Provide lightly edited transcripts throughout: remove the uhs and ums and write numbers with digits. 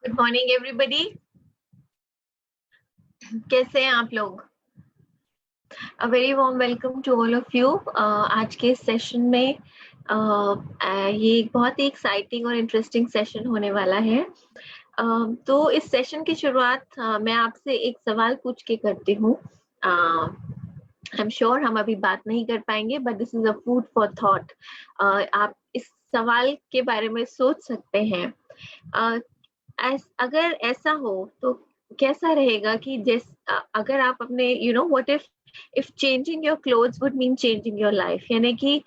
Good morning everybody. कैसे हैं आप लोग? A very warm welcome to all of you. आज के सेशन में ये एक बहुत ही एक्साइटिंग और इंटरेस्टिंग सेशन होने वाला है। तो इस सेशन की शुरुआत मैं आपसे एक सवाल पूछ के करती हूँ। आई एम श्योर हम अभी बात नहीं कर पाएंगे, but this is a food for thought. आप इस सवाल के बारे में सोच सकते हैं। अगर ऐसा हो तो कैसा रहेगा कि अगर आप अपने what if changing your clothes would mean changing your life, यानी कि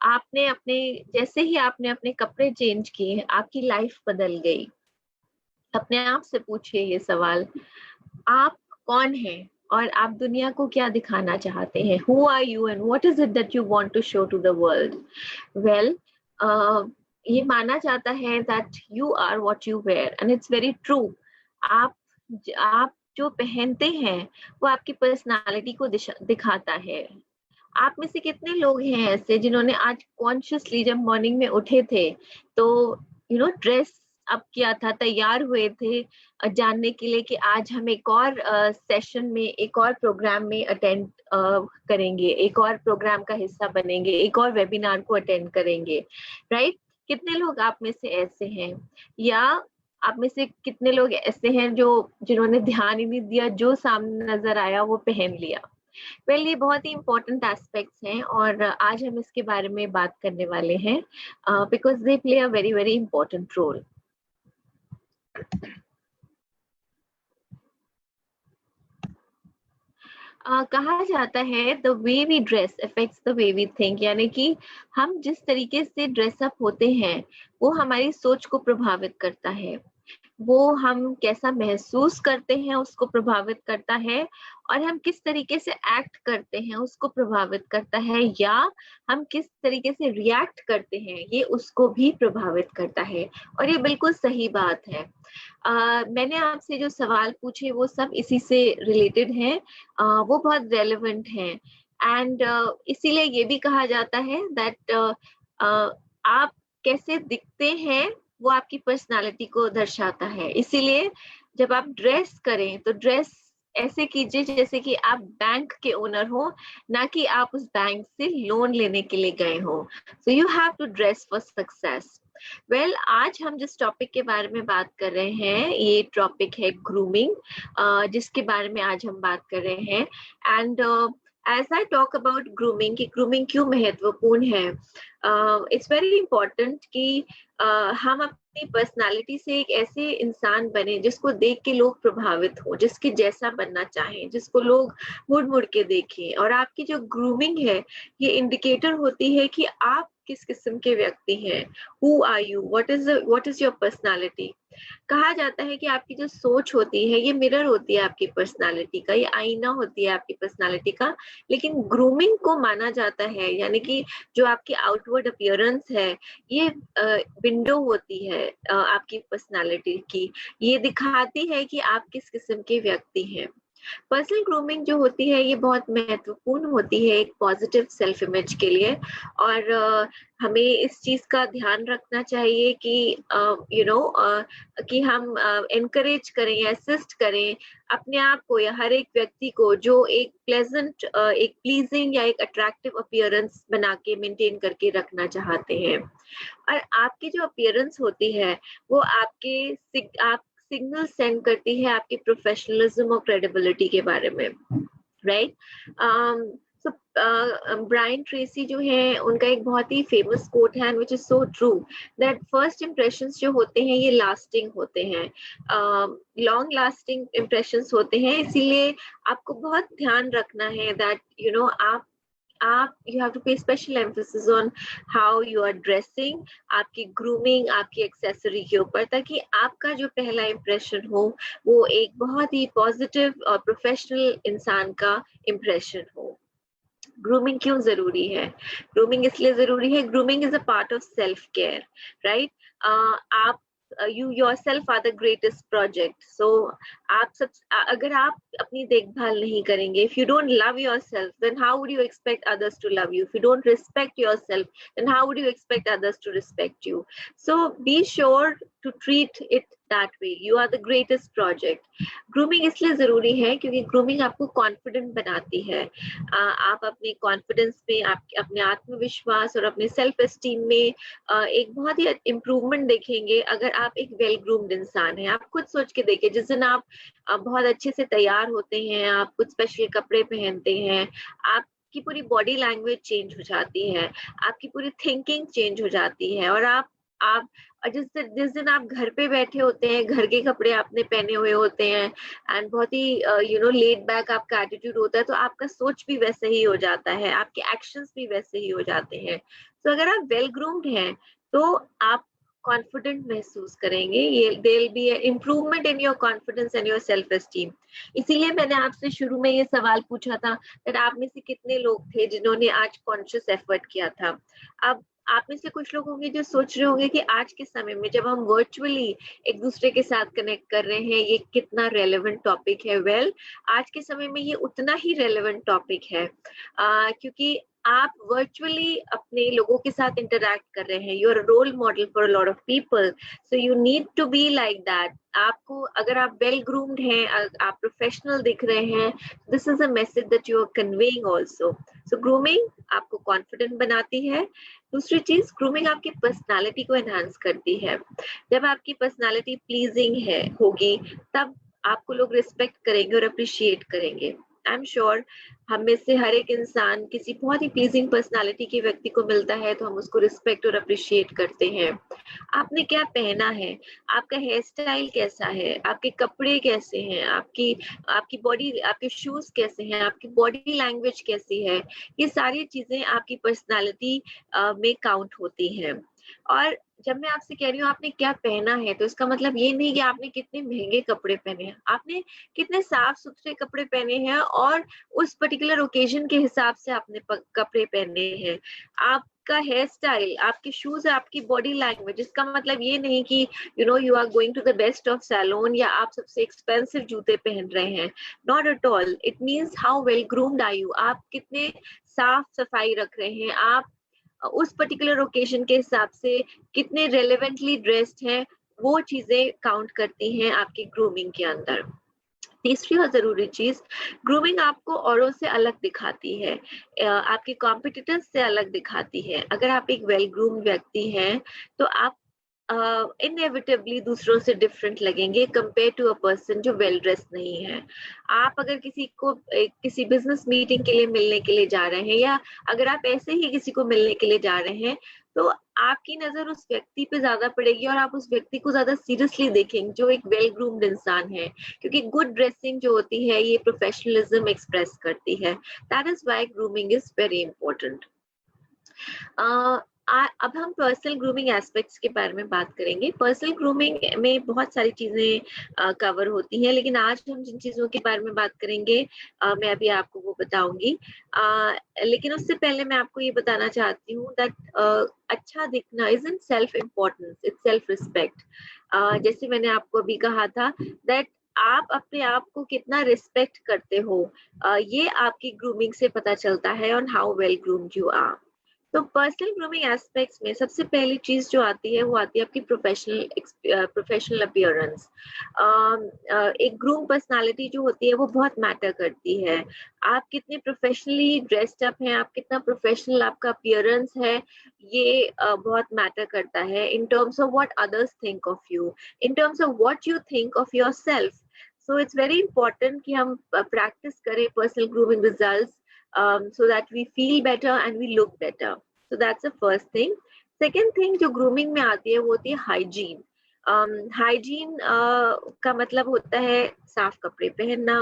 आपने अपने जैसे ही आपने अपने कपड़े चेंज किए आपकी लाइफ बदल गई। अपने आप से पूछिए ये सवाल, आप कौन हैं और आप दुनिया को क्या दिखाना चाहते हैं? Who are you and what is it that you want to show to the world? Well, ये माना जाता है that you are what you wear and it's very true. आप आप जो पहनते हैं वो आपकी पर्सनालिटी को दिखाता है। आप में से कितने लोग हैं ऐसे जिन्होंने आज कॉन्शियसली जब मॉर्निंग में उठे थे तो ड्रेस अप किया था, तैयार हुए थे जानने के लिए कि आज हम एक और सेशन में, एक और प्रोग्राम में अटेंड करेंगे, एक और प्रोग्राम का हिस्सा बनेंगे, एक और वेबिनार को अटेंड करेंगे, राइट? कितने लोग आप में से ऐसे हैं? या आप में से कितने लोग ऐसे हैं जिन्होंने ध्यान ही नहीं दिया, जो सामने नजर आया वो पहन लिया? वेल, ये बहुत ही इंपॉर्टेंट एस्पेक्ट्स हैं और आज हम इसके बारे में बात करने वाले हैं because they play a very very important role. कहा जाता है the way we dress affects the way we think, यानी कि हम जिस तरीके से ड्रेसअप होते हैं वो हमारी सोच को प्रभावित करता है, वो हम कैसा महसूस करते हैं उसको प्रभावित करता है, और हम किस तरीके से एक्ट करते हैं उसको प्रभावित करता है, या हम किस तरीके से रिएक्ट करते हैं ये उसको भी प्रभावित करता है। और ये बिल्कुल सही बात है। मैंने आपसे जो सवाल पूछे वो सब इसी से रिलेटेड हैं, वो बहुत रेलेवेंट हैं। एंड इसीलिए ये भी कहा जाता है दैट आप कैसे दिखते हैं वो आपकी पर्सनालिटी को दर्शाता है। इसीलिए जब आप ड्रेस करें तो ड्रेस ऐसे कीजिए जैसे कि आप बैंक के ओनर हो, ना कि आप उस बैंक से लोन लेने के लिए गए हो। So you have to dress for success. Well, आज हम जिस टॉपिक के बारे में बात कर रहे हैं ये टॉपिक है ग्रूमिंग, जिसके बारे में आज हम बात कर रहे हैं। And as I talk about grooming कि grooming क्यों महत्वपूर्ण है, it's very important कि हम अपनी पर्सनालिटी से एक ऐसे इंसान बने जिसको देख के लोग प्रभावित हो, जिसके जैसा बनना चाहें, जिसको लोग मुड़ मुड़ के देखें। और आपकी जो ग्रूमिंग है ये इंडिकेटर होती है कि आप किस किस्म के व्यक्ति हैं। Who are you, what is your personality. कहा जाता है कि आपकी जो सोच होती है ये मिरर होती है आपकी पर्सनालिटी का, ये आईना होती है आपकी पर्सनालिटी का। लेकिन ग्रूमिंग को माना जाता है, यानी कि जो आपकी आउटवर्ड अपीयरेंस है ये विंडो होती है आपकी पर्सनालिटी की। ये दिखाती है कि आप किस किस्म के व्यक्ति हैं। पर्सनल ग्रूमिंग जो होती है ये बहुत महत्वपूर्ण होती है एक पॉजिटिव सेल्फ इमेज के लिए। और हमें इस चीज का ध्यान रखना चाहिए कि कि हम एनकरेज करें या असिस्ट करें अपने आप को या हर एक व्यक्ति को जो एक प्लेजेंट, एक प्लीजिंग या एक अट्रैक्टिव अपीयरेंस बना के मेंटेन करके रखना चाहते हैं। और आपकी जो अपीयरेंस होती है वो आप सिग्नल सेंड करती है आपकी प्रोफेशनलिज्म और क्रेडिबिलिटी के बारे में, राइट? सो ब्रायन ट्रेसी जो है उनका एक बहुत ही फेमस कोट है which is so true that first impressions जो होते हैं ये लास्टिंग होते हैं, लॉन्ग लास्टिंग इंप्रेशंस होते हैं। इसीलिए आपको बहुत ध्यान रखना है दैट आप you have to pay special emphasis on how you are dressing, आपकी ग्रूमिंग, आपकी एक्सेसरी के ऊपर, ताकि आपका जो पहला इंप्रेशन हो वो एक बहुत ही पॉजिटिव और प्रोफेशनल इंसान का इंप्रेशन हो। ग्रूमिंग क्यों जरूरी है? ग्रूमिंग इसलिए जरूरी है, grooming is a part of self care, right? आप you yourself are the greatest project. So अगर आप अपनी देखभाल नहीं करेंगे, if you don't love yourself, then how would you expect others to love you? If you don't respect yourself, then how would you expect others to respect you? So be sure to treat it that way. You are the greatest project. Grooming इसलिए जरूरी है क्योंकि grooming आपको confident बनाती है. आप अपने confidence में, अपने आत्मविश्वास और अपने self esteem में एक बहुत ही improvement देखेंगे अगर आप एक well groomed इंसान हैं. आप खुद सोच के देखिए, जिस दिन आप बहुत अच्छे से तैयार होते हैं, आप कुछ स्पेशल कपड़े पहनते हैं, आपकी पूरी बॉडी लैंग्वेज चेंज हो जाती है, आपकी पूरी थिंकिंग चेंज हो जाती है, और आप जिस दिन आप घर पे बैठे होते हैं, घर के कपड़े आपने पहने हुए होते हैं एंड बहुत ही लेड बैक आपका एटीट्यूड होता है, तो आपका सोच भी वैसे ही हो जाता है, आपके एक्शंस भी वैसे ही हो जाते हैं. तो अगर आप वेल ग्रूम्ड हैं तो आप कॉन्फिडेंट महसूस करेंगे. ये there be improvement in your confidence and your self esteem. इसीलिए मैंने आपसे शुरू में ये सवाल पूछा था कि आप में से कितने लोग थे जिन्होंने आज कॉन्शियस एफर्ट किया था. अब आप में से कुछ लोग होंगे जो सोच रहे होंगे कि आज के समय में जब हम वर्चुअली एक दूसरे के साथ कनेक्ट कर रहे हैं, ये कितना रेलेवेंट टॉपिक है. वेल, आज के समय में ये उतना ही रेलेवेंट टॉपिक है क्योंकि आप वर्चुअली अपने लोगों के साथ इंटरैक्ट कर रहे हैं. You are role model for a lot of people, so you need to be like that. आपको, अगर आप वेल ग्रूम्ड हैं, आप प्रोफेशनल दिख रहे हैं, this is a message that you are conveying also. So grooming आपको कॉन्फिडेंट बनाती है. दूसरी चीज, ग्रूमिंग आपकी पर्सनालिटी को एनहांस करती है. जब आपकी पर्सनालिटी प्लीजिंग होगी, तब आपको लोग रिस्पेक्ट करेंगे और अप्रिशिएट करेंगे. आई एम श्योर हम में से हर एक इंसान किसी बहुत ही प्लीजिंग पर्सनालिटी के व्यक्ति को मिलता है तो हम उसको रिस्पेक्ट और अप्रिशिएट करते हैं. आपने क्या पहना है, आपका हेयर स्टाइल कैसा है, आपके कपड़े कैसे हैं, आपकी बॉडी, आपके शूज कैसे हैं, आपकी बॉडी लैंग्वेज कैसी है, ये सारी चीजें आपकी पर्सनालिटी में काउंट होती हैं. और जब मैं आपसे कह रही हूँ आपने क्या पहना है, तो इसका मतलब ये नहीं कि आपने कितने महंगे कपड़े पहने हैं, आपने कितने साफ सुथरे कपड़े पहने हैं और उस पर्टिकुलर ओकेजन के हिसाब से आपने कपड़े पहने हैं. आपका हेयर स्टाइल, आपके शूज, आपकी बॉडी लैंग्वेज, इसका मतलब ये नहीं कि you are going to the best of salon या आप सबसे एक्सपेंसिव जूते पहन रहे हैं. Not at all. It means how well groomed are you. आप कितने साफ सफाई रख रहे हैं, आप उस पर्टिकुलर ओकेजन के हिसाब से कितने रेलेवेंटली ड्रेस्ड हैं, वो चीजें काउंट करती हैं आपकी ग्रूमिंग के अंदर. तीसरी और जरूरी चीज, ग्रूमिंग आपको औरों से अलग दिखाती है, आपके कॉम्पिटिटर्स से अलग दिखाती है. अगर आप एक वेल ग्रूम्ड व्यक्ति हैं तो आप इनएविटेबली दूसरों से डिफरेंट लगेंगे कंपेयर टू अ पर्सन जो वेल ड्रेस नहीं है. आप अगर किसी बिजनेस मीटिंग के लिए मिलने के लिए जा रहे हैं, या अगर आप ऐसे ही किसी को मिलने के लिए जा रहे हैं, तो आपकी नजर उस व्यक्ति पे ज्यादा पड़ेगी और आप उस व्यक्ति को ज्यादा सीरियसली देखेंगे जो एक वेल ग्रूम्ड इंसान है, क्योंकि गुड ड्रेसिंग जो होती है ये प्रोफेशनलिज्म एक्सप्रेस करती है. That is why grooming is very important. अब हम पर्सनल ग्रूमिंग एस्पेक्ट्स के बारे में बात करेंगे. पर्सनल ग्रूमिंग में बहुत सारी चीजें कवर होती हैं, लेकिन आज हम जिन चीजों के बारे में बात करेंगे मैं अभी आपको वो बताऊंगी. लेकिन उससे पहले मैं आपको ये बताना चाहती हूँ दैट अच्छा दिखना is in self importance, it's self respect. जैसे मैंने आपको अभी कहा था दैट आप अपने आप को कितना रिस्पेक्ट करते हो, ये आपकी ग्रूमिंग से पता चलता है on how well groomed you are. तो पर्सनल ग्रूमिंग एस्पेक्ट्स में सबसे पहली चीज जो आती है वो आती है आपकी प्रोफेशनल अपीयरेंस. एक ग्रूम पर्सनालिटी जो होती है वो बहुत मैटर करती है. आप कितने प्रोफेशनली ड्रेस्ड अप हैं, आप कितना प्रोफेशनल आपका अपीयरेंस है, ये बहुत मैटर करता है in terms of what others think of you, in terms of what you think of yourself. So it's very important कि हम प्रैक्टिस करें personal grooming results so that we feel better and we look better. So that's the first thing. Second thing जो grooming में आती है वो होती है hygiene. Hygiene का मतलब होता है साफ कपड़े पहनना,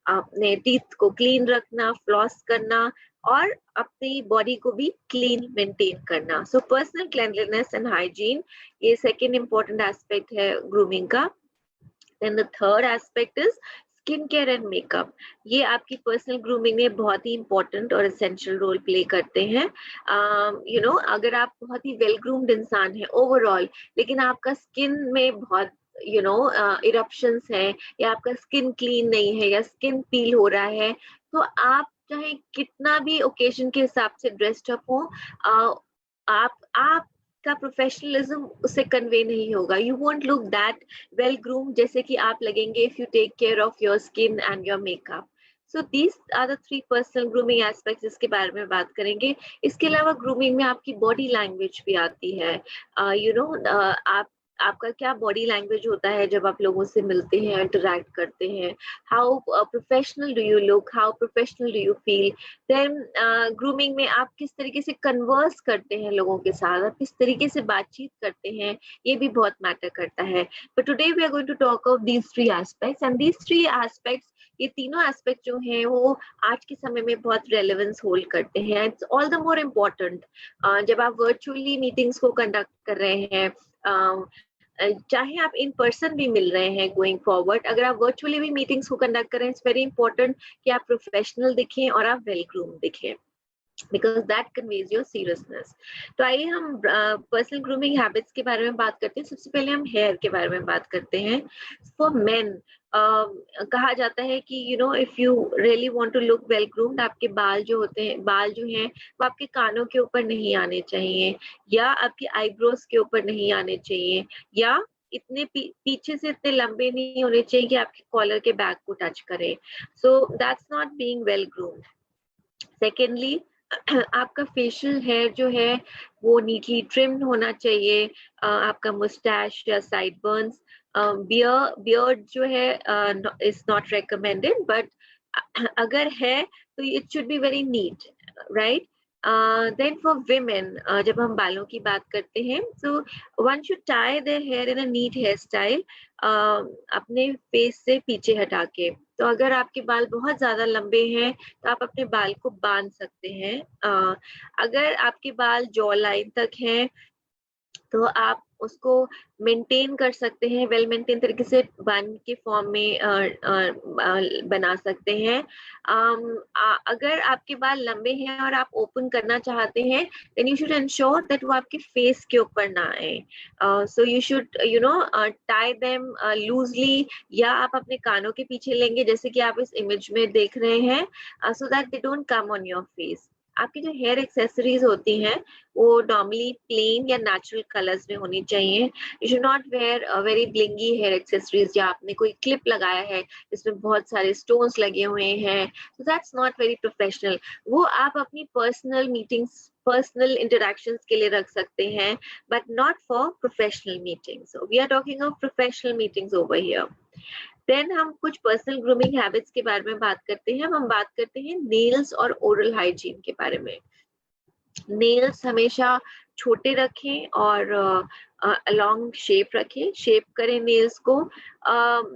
अपने टीथ को क्लीन रखना, फ्लॉस करना और अपनी बॉडी को भी क्लीन मेंटेन करना. सो पर्सनल क्लेanliness एंड हाइजीन, ये सेकेंड इंपॉर्टेंट एस्पेक्ट है ग्रूमिंग का. Then the third aspect is skin care and makeup. ये आपकी पर्सनल ग्रूमिंग में बहुत ही इंपॉर्टेंट और एसेंशियल रोल प्ले करते हैं. अगर आप बहुत ही वेल ग्रूम्ड इंसान हैं ओवरऑल, लेकिन आपका स्किन में बहुत इरप्शंस हैं, या आपका स्किन क्लीन नहीं है, या स्किन पील हो रहा है, तो आप चाहे कितना भी ओकेजन के हिसाब से ड्रेस्ड अप हो, आप आपका प्रोफेशनलिज्म उससे कन्वे नहीं होगा. You won't look that well groom जैसे कि आप लगेंगे if you take care of your skin and your makeup. So these are the 3 personal grooming aspects जिसके बारे में बात करेंगे. इसके अलावा ग्रूमिंग में आपकी बॉडी लैंग्वेज भी आती है. आप आपका क्या बॉडी लैंग्वेज होता है जब आप लोगों से मिलते हैं, इंटरैक्ट करते हैं. How professional do you look, how professional do you feel. Then grooming में आप किस तरीके से कन्वर्स करते हैं लोगों के साथ, आप किस तरीके से बातचीत करते हैं, ये भी बहुत मैटर करता है. But today we are going to talk of these 3 aspects, and these 3 aspects, ये तीनों एस्पेक्ट जो हैं वो आज के समय में बहुत रेलेवेंस होल्ड करते हैं. It's all the more important जब आप वर्चुअली मीटिंग्स को कंडक्ट कर रहे हैं, चाहे आप इन पर्सन भी मिल रहे हैं गोइंग फॉरवर्ड, अगर आप वर्चुअली भी मीटिंग्स को कंडक्ट कर रहे हैं, इट्स वेरी इंपॉर्टेंट कि आप प्रोफेशनल दिखें और आप वेल ग्रूम दिखें, because that conveys your seriousness. तो आइए हम पर्सनल ग्रूमिंग हैबिट्स के बारे में बात करते हैं. सबसे पहले हम हेयर के बारे में बात करते हैं. फॉर मेन कहा जाता है कि if you really want to look well groomed, आपके बाल जो हैं वो आपके कानों के ऊपर नहीं आने चाहिए, या आपकी आईब्रोज के ऊपर नहीं आने चाहिए, या इतने पीछे से इतने लंबे नहीं होने चाहिए कि आपके कॉलर के बैक को टच करें. So that's not being well groomed. Secondly, आपका फेशियल हेयर जो है वो नीटली ट्रिम्ड होना चाहिए. आपका मुस्टैश या साइड बर्न्स, बियर्ड जो है इज नॉट रिकमेंडेड, बट अगर है तो it should be very neat, right. Then for women, जब हम बालों की बात करते हैं, so one should tie their hair in a neat hair style, अपने फेस से पीछे हटा के. तो अगर आपके बाल बहुत ज्यादा लंबे हैं तो आप अपने बाल को बांध सकते हैं. अगर आपके बाल जॉ लाइन तक हैं तो आप उसको मेंटेन कर सकते हैं, वेल मेंटेन तरीके से बन के फॉर्म में बना सकते हैं. अगर आपके बाल लंबे हैं और आप ओपन करना चाहते हैं, then you should ensure that वो आपके फेस के ऊपर ना आए. So you should tie them loosely, या आप अपने कानों के पीछे लेंगे जैसे कि आप इस इमेज में देख रहे हैं, so that they don't come on your face. आपकी जो हेयर एक्सेसरीज होती हैं वो नॉर्मली प्लेन या नेचुरल कलर्स में होनी चाहिए. You should not wear very blingy hair accessories, या आपने कोई क्लिप लगाया है जिसमें बहुत सारे स्टोन्स लगे हुए हैं, so that's not very professional. वो आप अपनी पर्सनल मीटिंग्स, पर्सनल इंटरेक्शंस के लिए रख सकते हैं, but not for professional meetings. We are talking of professional meetings over here. Then हम कुछ पर्सनल ग्रूमिंग हैबिट्स के बारे में बात करते हैं. हम बात करते हैं नेल्स और ओरल हाइजीन के बारे में. नेल्स हमेशा छोटे रखें और अलॉन्ग शेप रखें, शेप करें नेल्स को.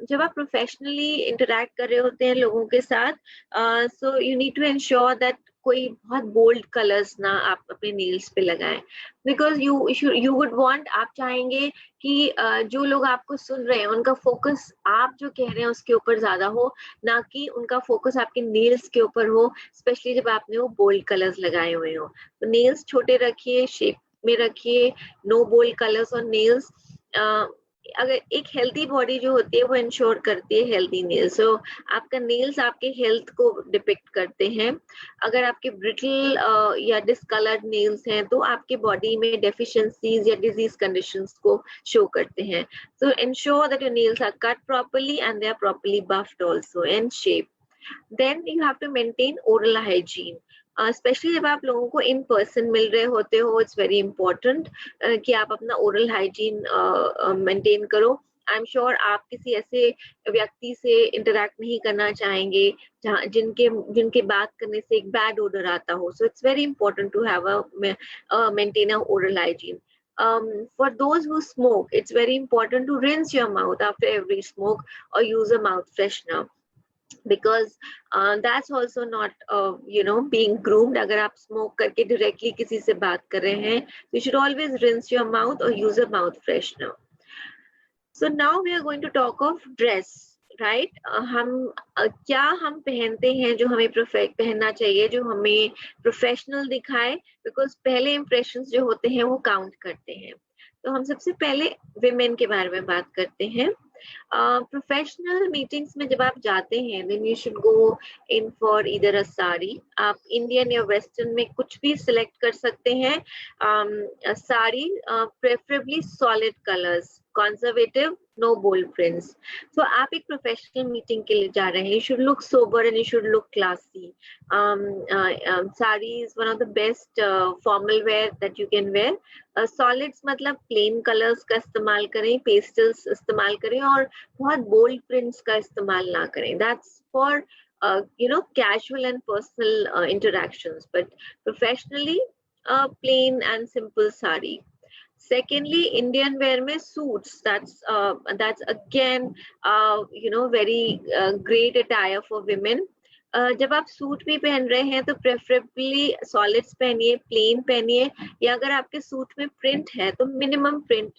जब आप प्रोफेशनली इंटरैक्ट कर रहे होते हैं लोगों के साथ, so you need to ensure that कोई बहुत बोल्ड कलर्स ना आप अपने नेल्स पे लगाएं, बिकॉज यू वुड वांट, आप चाहेंगे कि जो लोग आपको सुन रहे हैं उनका फोकस आप जो कह रहे हैं उसके ऊपर ज्यादा हो, ना कि उनका फोकस आपके नेल्स के ऊपर हो, स्पेशली जब आपने वो बोल्ड कलर्स लगाए हुए हो. तो नेल्स छोटे रखिए, शेप में रखिए, no bold colours on nails. अगर एक हेल्दी बॉडी जो होती है वो इंश्योर करती है हेल्दी नेल्स. सो आपका नेल्स आपके हेल्थ को डिपिक्ट करते हैं. अगर आपके ब्रिटल या डिसकलर्ड नेल्स हैं तो आपके बॉडी में डेफिशिएंसीज या डिजीज कंडीशंस को शो करते हैं. So ensure that your nails are cut properly and they are properly buffed also in shape. Then you have to maintain oral hygiene. Specially जब आप लोगों को इन पर्सन मिल रहे होते हो, इट्स वेरी इंपॉर्टेंट कि आप अपना ओरल हाइजीन मेंटेन करो. आई एम श्योर आप किसी ऐसे व्यक्ति से इंटरैक्ट नहीं करना चाहेंगे जहाँ जिनके बात करने से एक बैड ओडर आता हो. So it's very important to have a maintain a oral hygiene. For those who smoke, it's very important to rinse your mouth after every smoke or use a mouth freshener, because that's also not being groomed. अगर आप smoke करके directly किसी से बात कर रहे हैं, you should always rinse your mouth or use a mouth freshener. So now we are going to talk of dress, right? हम क्या हम पहनते हैं जो हमें पहनना चाहिए, जो हमें प्रोफेशनल दिखाए, बिकॉज पहले इंप्रेशंस जो होते हैं वो काउंट करते हैं. तो हम सबसे पहले विमेन के बारे में बात करते हैं. प्रोफेशनल मीटिंग्स में जब आप जाते हैं then you should go in for either a sari, आप इंडियन या वेस्टर्न में कुछ भी सिलेक्ट कर सकते हैं। Sari, preferably solid colours, conservative, no bold prints. तो आप एक प्रोफेशनल मीटिंग के लिए जा रहे हैं, you should look sober and you should look classy. Sari is one of the best formal wear that you can wear. Solids मतलब प्लेन कलर्स का इस्तेमाल करें, पेस्टल्स इस्तेमाल करें और बहुत बोल्ड प्रिंट्स का इस्तेमाल ना करें। That's for casual and personal interactions, but professionally, plain and simple sari. Secondly, Indian wear में suits, that's again very great attire for women. जब आप सूट भी पहन रहे हैं तो प्रेफरेबली सॉलिड्स पहनिए, प्लेन पहनिए, या अगर आपके सूट में प्रिंट है तो मिनिमम प्रिंट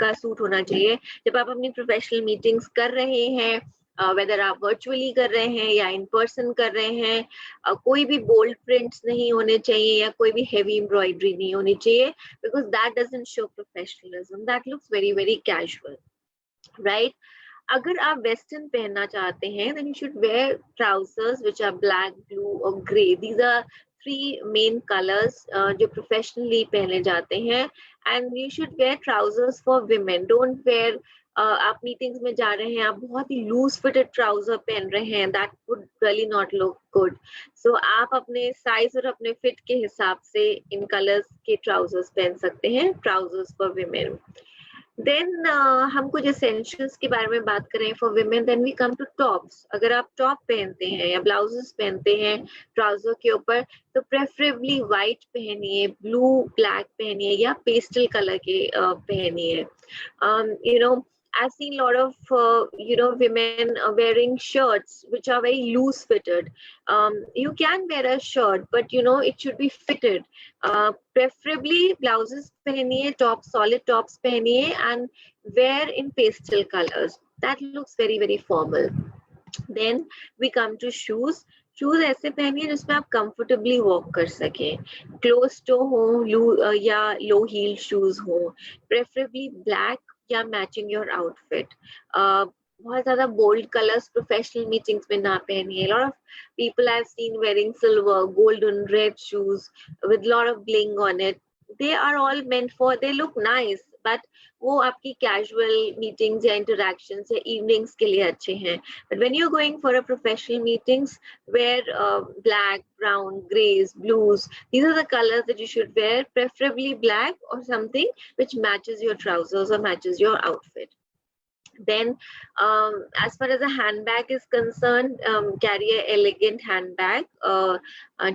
का सूट होना चाहिए। जब आप अपनी प्रोफेशनल मीटिंग्स कर रहे हैं, वेदर आप वर्चुअली कर रहे हैं या इन पर्सन कर रहे हैं, कोई भी बोल्ड प्रिंट्स नहीं होने चाहिए या कोई भी हेवी एम्ब्रॉयडरी नहीं होनी चाहिए, because that doesn't show professionalism, that looks very very casual, right? अगर आप वेस्टर्न पहनना चाहते हैं then you should wear trousers which are black, blue और grey. These are three main colors जो professionally पहने जाते हैं, and you should wear trousers for women. Don't wear आप मीटिंग्स में जा रहे हैं, आप बहुत ही लूज फिटेड ट्राउजर पहन रहे हैं, that would really not look good. So आप अपने साइज और अपने फिट के हिसाब से इन कलर्स के ट्राउजर्स पहन सकते हैं, ट्राउजर्स फॉर विमेन। देन हम कुछ एसेंशियल्स के बारे में बात करें for women, then we come to tops. अगर आप टॉप पहनते हैं या ब्लाउजेस पहनते हैं ट्राउजर के ऊपर तो प्रेफरेबली व्हाइट पहनिए, ब्लू ब्लैक पहनिए या पेस्टल कलर के पहनिए। I've seen a lot of women wearing shirts which are very loose fitted. You can wear a shirt, but it should be fitted. Preferably blouses pehniye, tops, solid tops pehniye, and wear in pastel colors. That looks very very formal. Then we come to shoes. Shoes ऐसे पहनिए जिसमें आप comfortably walk कर सकें, close toe हो या low heel shoes हो, preferably black या मैचिंग योर आउटफिट। बहुत ज्यादा बोल्ड कलर्स प्रोफेशनल मीटिंग्स में ना पहनिए। Lot of people I have seen wearing silver, golden, red shoes with lot of bling on it. They are all meant for, they look nice, but वो आपकी casual meetings या interactions या evenings के लिए अच्छे हैं। But when you are going for a professional meetings, where black, brown, greys, blues, these are the colors that you should wear, preferably black or something which matches your trousers or matches your outfit. Then as far as a handbag is concerned, carry a elegant handbag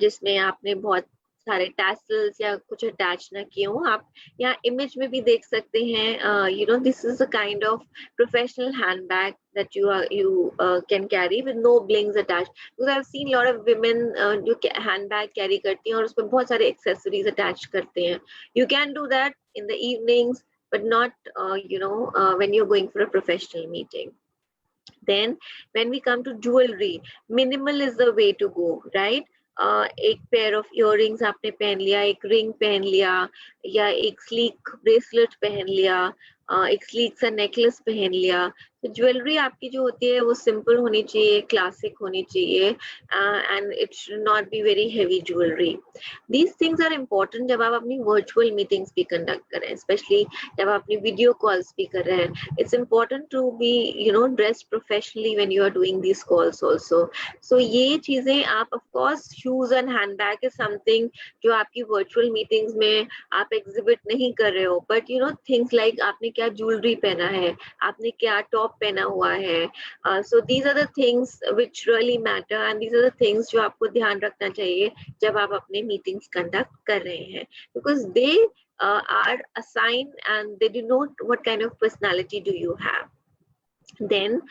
जिसमें आपने बहुत सारे tassels या कुछ attach ना किए हो। आप यहाँ इमेज में भी देख सकते हैं, this is a kind of professional handbag that you can carry with no blings attached, because I've seen a lot of women जो handbag carry करती हैं और उसमें बहुत सारे accessories attach करते हैं। You can do that in the evenings, but not when you're going for a professional meeting. Then when we come to jewelry, minimal is the way to go, right? एक pair of earrings आपने पहन लिया, एक ring पहन लिया या एक sleek bracelet पहन लिया, एक स्लीक सा नेकलेस पहन लिया। तो ज्वेलरी आपकी जो होती है वो सिंपल होनी चाहिए, क्लासिक होनी चाहिए, and it should not be very heavy jewellery. These things are important जब आप अपनी वर्चुअल मीटिंग्स भी कंडक्ट करें, स्पेशली जब आप अपनी वीडियो कॉल्स भी कर रहे हैं। It's important to be dressed professionally when you are doing these calls also. So ये चीजें आप, of course shoes and handbag is something जो आपकी वर्चुअल मीटिंग्स में आप एग्जिबिट नहीं कर रहे हो, बट थिंग्स लाइक आपने क्या ज्वेलरी पहना है, आपने क्या टॉप पहना हुआ है। So these are the things which really matter and these are the things जो आपको ध्यान रखना चाहिए जब आप अपने मीटिंग्स कंडक्ट कर रहे हैं, because they are a sign and they denote what kind of personality do you have. Then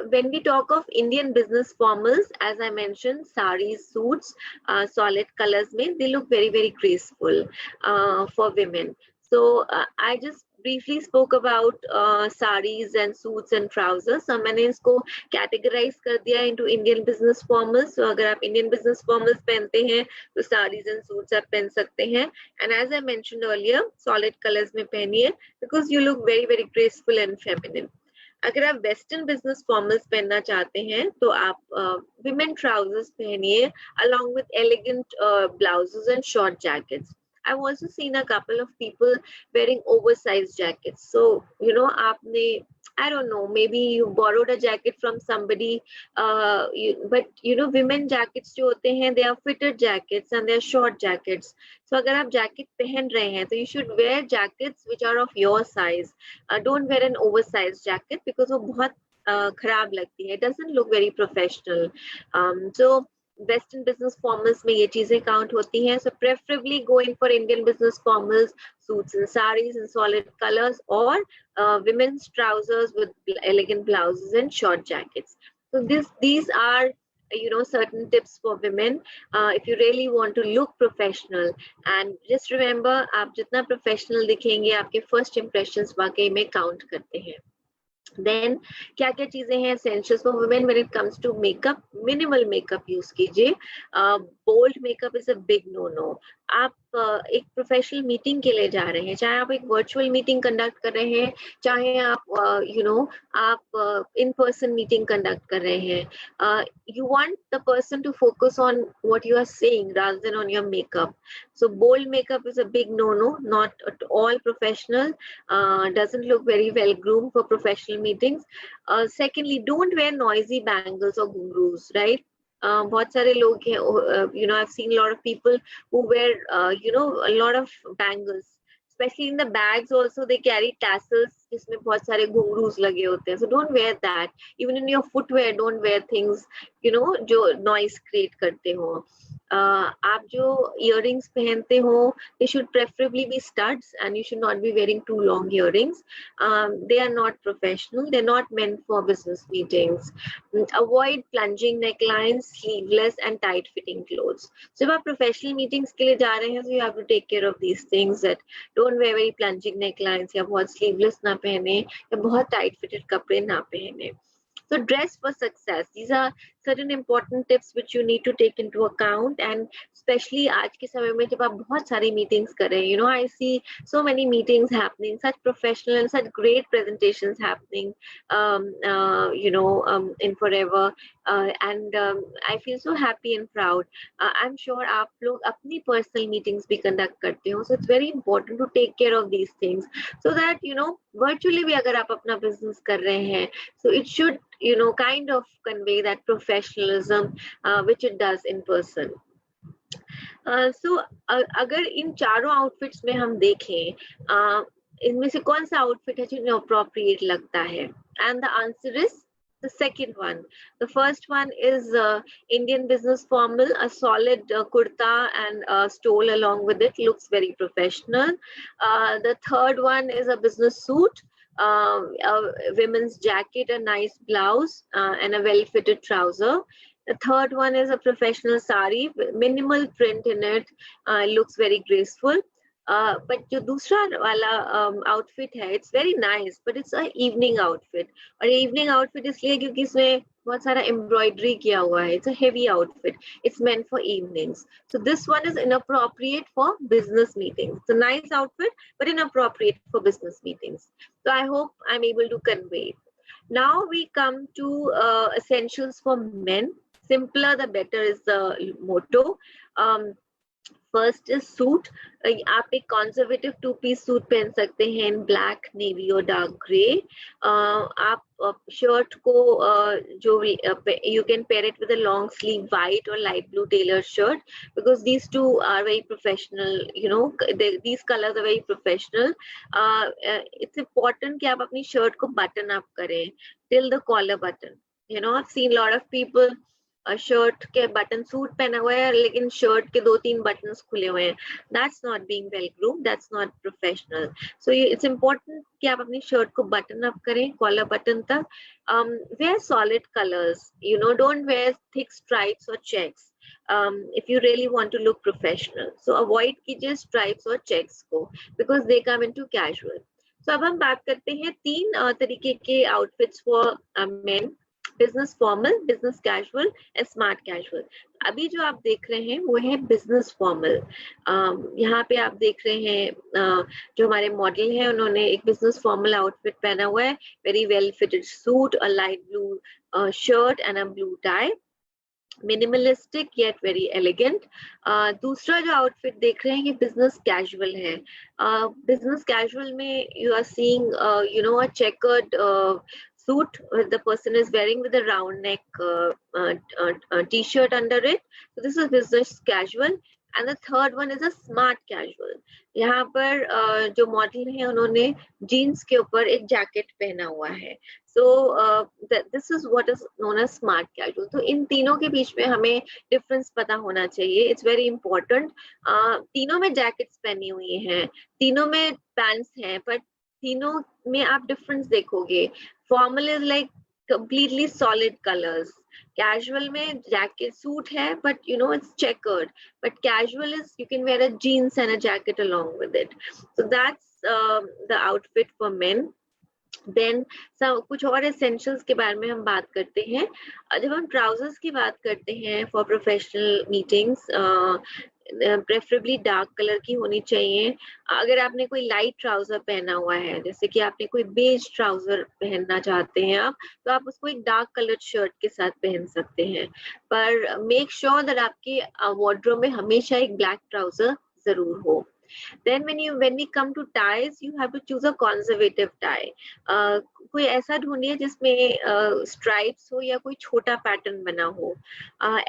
when we talk of Indian business formals, as I mentioned, saris, suits, solid colors mein, they look very very graceful for women. So I just briefly spoke about saris and suits and trousers. So मैंने इसको categorize कर दिया into Indian business formals. So अगर आप Indian business formals पहनते हैं तो saris and suits आप पहन सकते हैं, and as I mentioned earlier, solid colors में पहनिए because you look very very graceful and feminine. अगर आप वेस्टर्न बिजनेस फॉर्मल्स पहनना चाहते हैं तो आप विमेन ट्राउजर्स पहनिए along with elegant blouses and short jackets. I've also seen a couple of people wearing oversized jackets. So, you know, आपने I don't know, maybe you borrowed a jacket from somebody, but you know, women jackets जो होते हैं, they are fitted jackets and they are short jackets. So अगर आप jacket पहन रहे हैं, तो you should wear jackets which are of your size. Don't wear an oversized jacket because वो बहुत खराब लगती है. It doesn't look very professional. So Western business formals में ये चीजें count होती हैं. So preferably go in for Indian business formals, suits and saris in solid colors, or women's trousers with elegant blouses and short jackets. So these are, you know, certain tips for women if you really want to look professional. And just remember, आप जितना professional दिखेंगे, आपके first impressions वाकई में count करते हैं. Then क्या क्या चीजें हैं essentials for women when it comes to makeup? Minimal makeup use कीजिए. Bold makeup is a big no-no. आप एक प्रोफेशनल मीटिंग के लिए जा रहे हैं, चाहे आप एक वर्चुअल मीटिंग कंडक्ट कर रहे हैं, चाहे आप यू नो आप इन पर्सन मीटिंग कंडक्ट कर रहे हैं, you want the person to focus on what you are saying rather than on your makeup. So bold makeup is a big no-no, not at all professional, doesn't look very well groomed for professional meetings. Secondly, don't wear noisy bangles or ghungroos, right? बहुत सारे लोग हैं, you know, I've seen a lot of people who wear, you know, a lot of bangles. Especially in the bags also, they carry tassels जिसमें बहुत सारे घुंघरूज लगे होते हैं. So don't wear that. Even in your footwear, don't wear things, you know, जो noise create करते हो. आप जो earrings पहनते हो, they should preferably be studs, and you should not be wearing too long earrings. They are not professional. They're not meant for business meetings. Avoid plunging necklines, sleeveless and tight-fitting clothes. So if आप professional meetings के लिए जा रहे हैं, so you have to take care of these things, that don't wear very plunging necklines, या बहुत sleeveless ना पहने, या बहुत tight-fitted कपड़े ना पहने. So dress for success. These are certain important tips which you need to take into account, and especially आज के समय में जब आप बहुत सारी meetings कर रहे हैं, you know, I see so many meetings happening, such professional and such great presentations happening, you know, in Forever, and I feel so happy and proud. I'm sure आप लोग अपनी personal meetings भी conduct करते हो, so it's very important to take care of these things, so that, you know, virtually भी अगर आप अपना business कर रहे हैं, so it should, you know, kind of convey that professionalism which it does in person. So अगर इन चारों outfits में हम देखें, इनमें से कौन सा आउटफिट है जो inappropriate लगता है? And the answer is the second one. The first one is Indian business formal, a solid kurta and stole along with it, looks very professional. The third one is a business suit, a women's jacket, a nice blouse, and a well-fitted trouser. The third one is a professional sari, minimal print in it, looks very graceful. But जो दूसरा वाला outfit है, it's very nice, but it's a evening outfit. और ये evening outfit इसलिए क्योंकि इसमें बहुत सारा embroidery किया हुआ है. It's a heavy outfit. It's meant for evenings. So this one is inappropriate for business meetings. It's a nice outfit, but inappropriate for business meetings. So I hope I'm able to convey it. Now we come to essentials for men. Simpler the better is the motto. First is suit. आप एक conservative two-piece suit पहन सकते हैं in black, navy or dark gray. आप shirt को जो you can pair it with a long sleeve white or light blue tailored shirt, because these two are very professional. You know, these colors are very professional. It's important कि आप अपनी shirt को button up करें till the collar button. You know, I've seen a lot of people shirt के button suit पहना हुआ है लेकिन शर्ट के 2-3 बटन्स खुले हुए हैं. That's not being well groomed, that's not professional. So it's important कि आप अपनी शर्ट को बटन अप करें कॉलर बटन तक. Wear solid colors, you know, don't wear thick stripes or checks if you really want to look professional. So avoid कीजिए stripes or checks को, because they come into casual. So अब हम बात करते हैं 3 तरीके के outfits for men. Business formal, business casual and smart casual. अभी जो आप देख रहे हैं वो है बिजनेस फॉर्मल। यहाँ पे आप देख रहे हैं जो हमारे मॉडल है उन्होंने एक बिजनेस फॉर्मल आउटफिट पहना हुआ है, very well fitted suit, a light blue shirt and a blue tie, minimalistic yet very elegant. दूसरा जो आउटफिट देख रहे हैं ये बिजनेस कैजुअल है। बिजनेस कैजुअल में you are seeing a checkered suit the person is wearing with a round neck t-shirt under it. So this is business casual. And the third one is a smart casual. यहाँ पर जो model है उन्होंने jeans के ऊपर एक jacket पहना हुआ है। So this is what is known as smart casual. तो इन तीनों के बीच में हमें डिफरेंस पता होना चाहिए, इट्स वेरी इंपॉर्टेंट। तीनों में जैकेट्स पहनी हुई हैं, तीनों में पैंट्स हैं, पर तीनों में आप डिफरेंस देखोगे। Formal is like completely solid colors, casual में jacket सूट है but you know it's checkered, but casual is you can wear a jeans and a jacket along with it. So that's the outfit for men. Then कुछ और essentials के बारे में हम बात करते हैं। जब हम ट्राउजर्स की बात करते हैं for professional meetings, preferably dark colour की होनी चाहिए। अगर आपने कोई लाइट ट्राउजर पहना हुआ है, जैसे कि आपने कोई बेज ट्राउजर पहनना चाहते हैं आप, तो आप उसको एक डार्क कलर शर्ट के साथ पहन सकते हैं, पर मेक श्योर दैट आपके वार्डरोब में हमेशा एक ब्लैक ट्राउजर जरूर हो। Then when we come to ties, you have to choose a conservative tie. कोई ऐसा ढूंढिए जिसमें स्ट्राइप्स हो या कोई छोटा पैटर्न बना हो।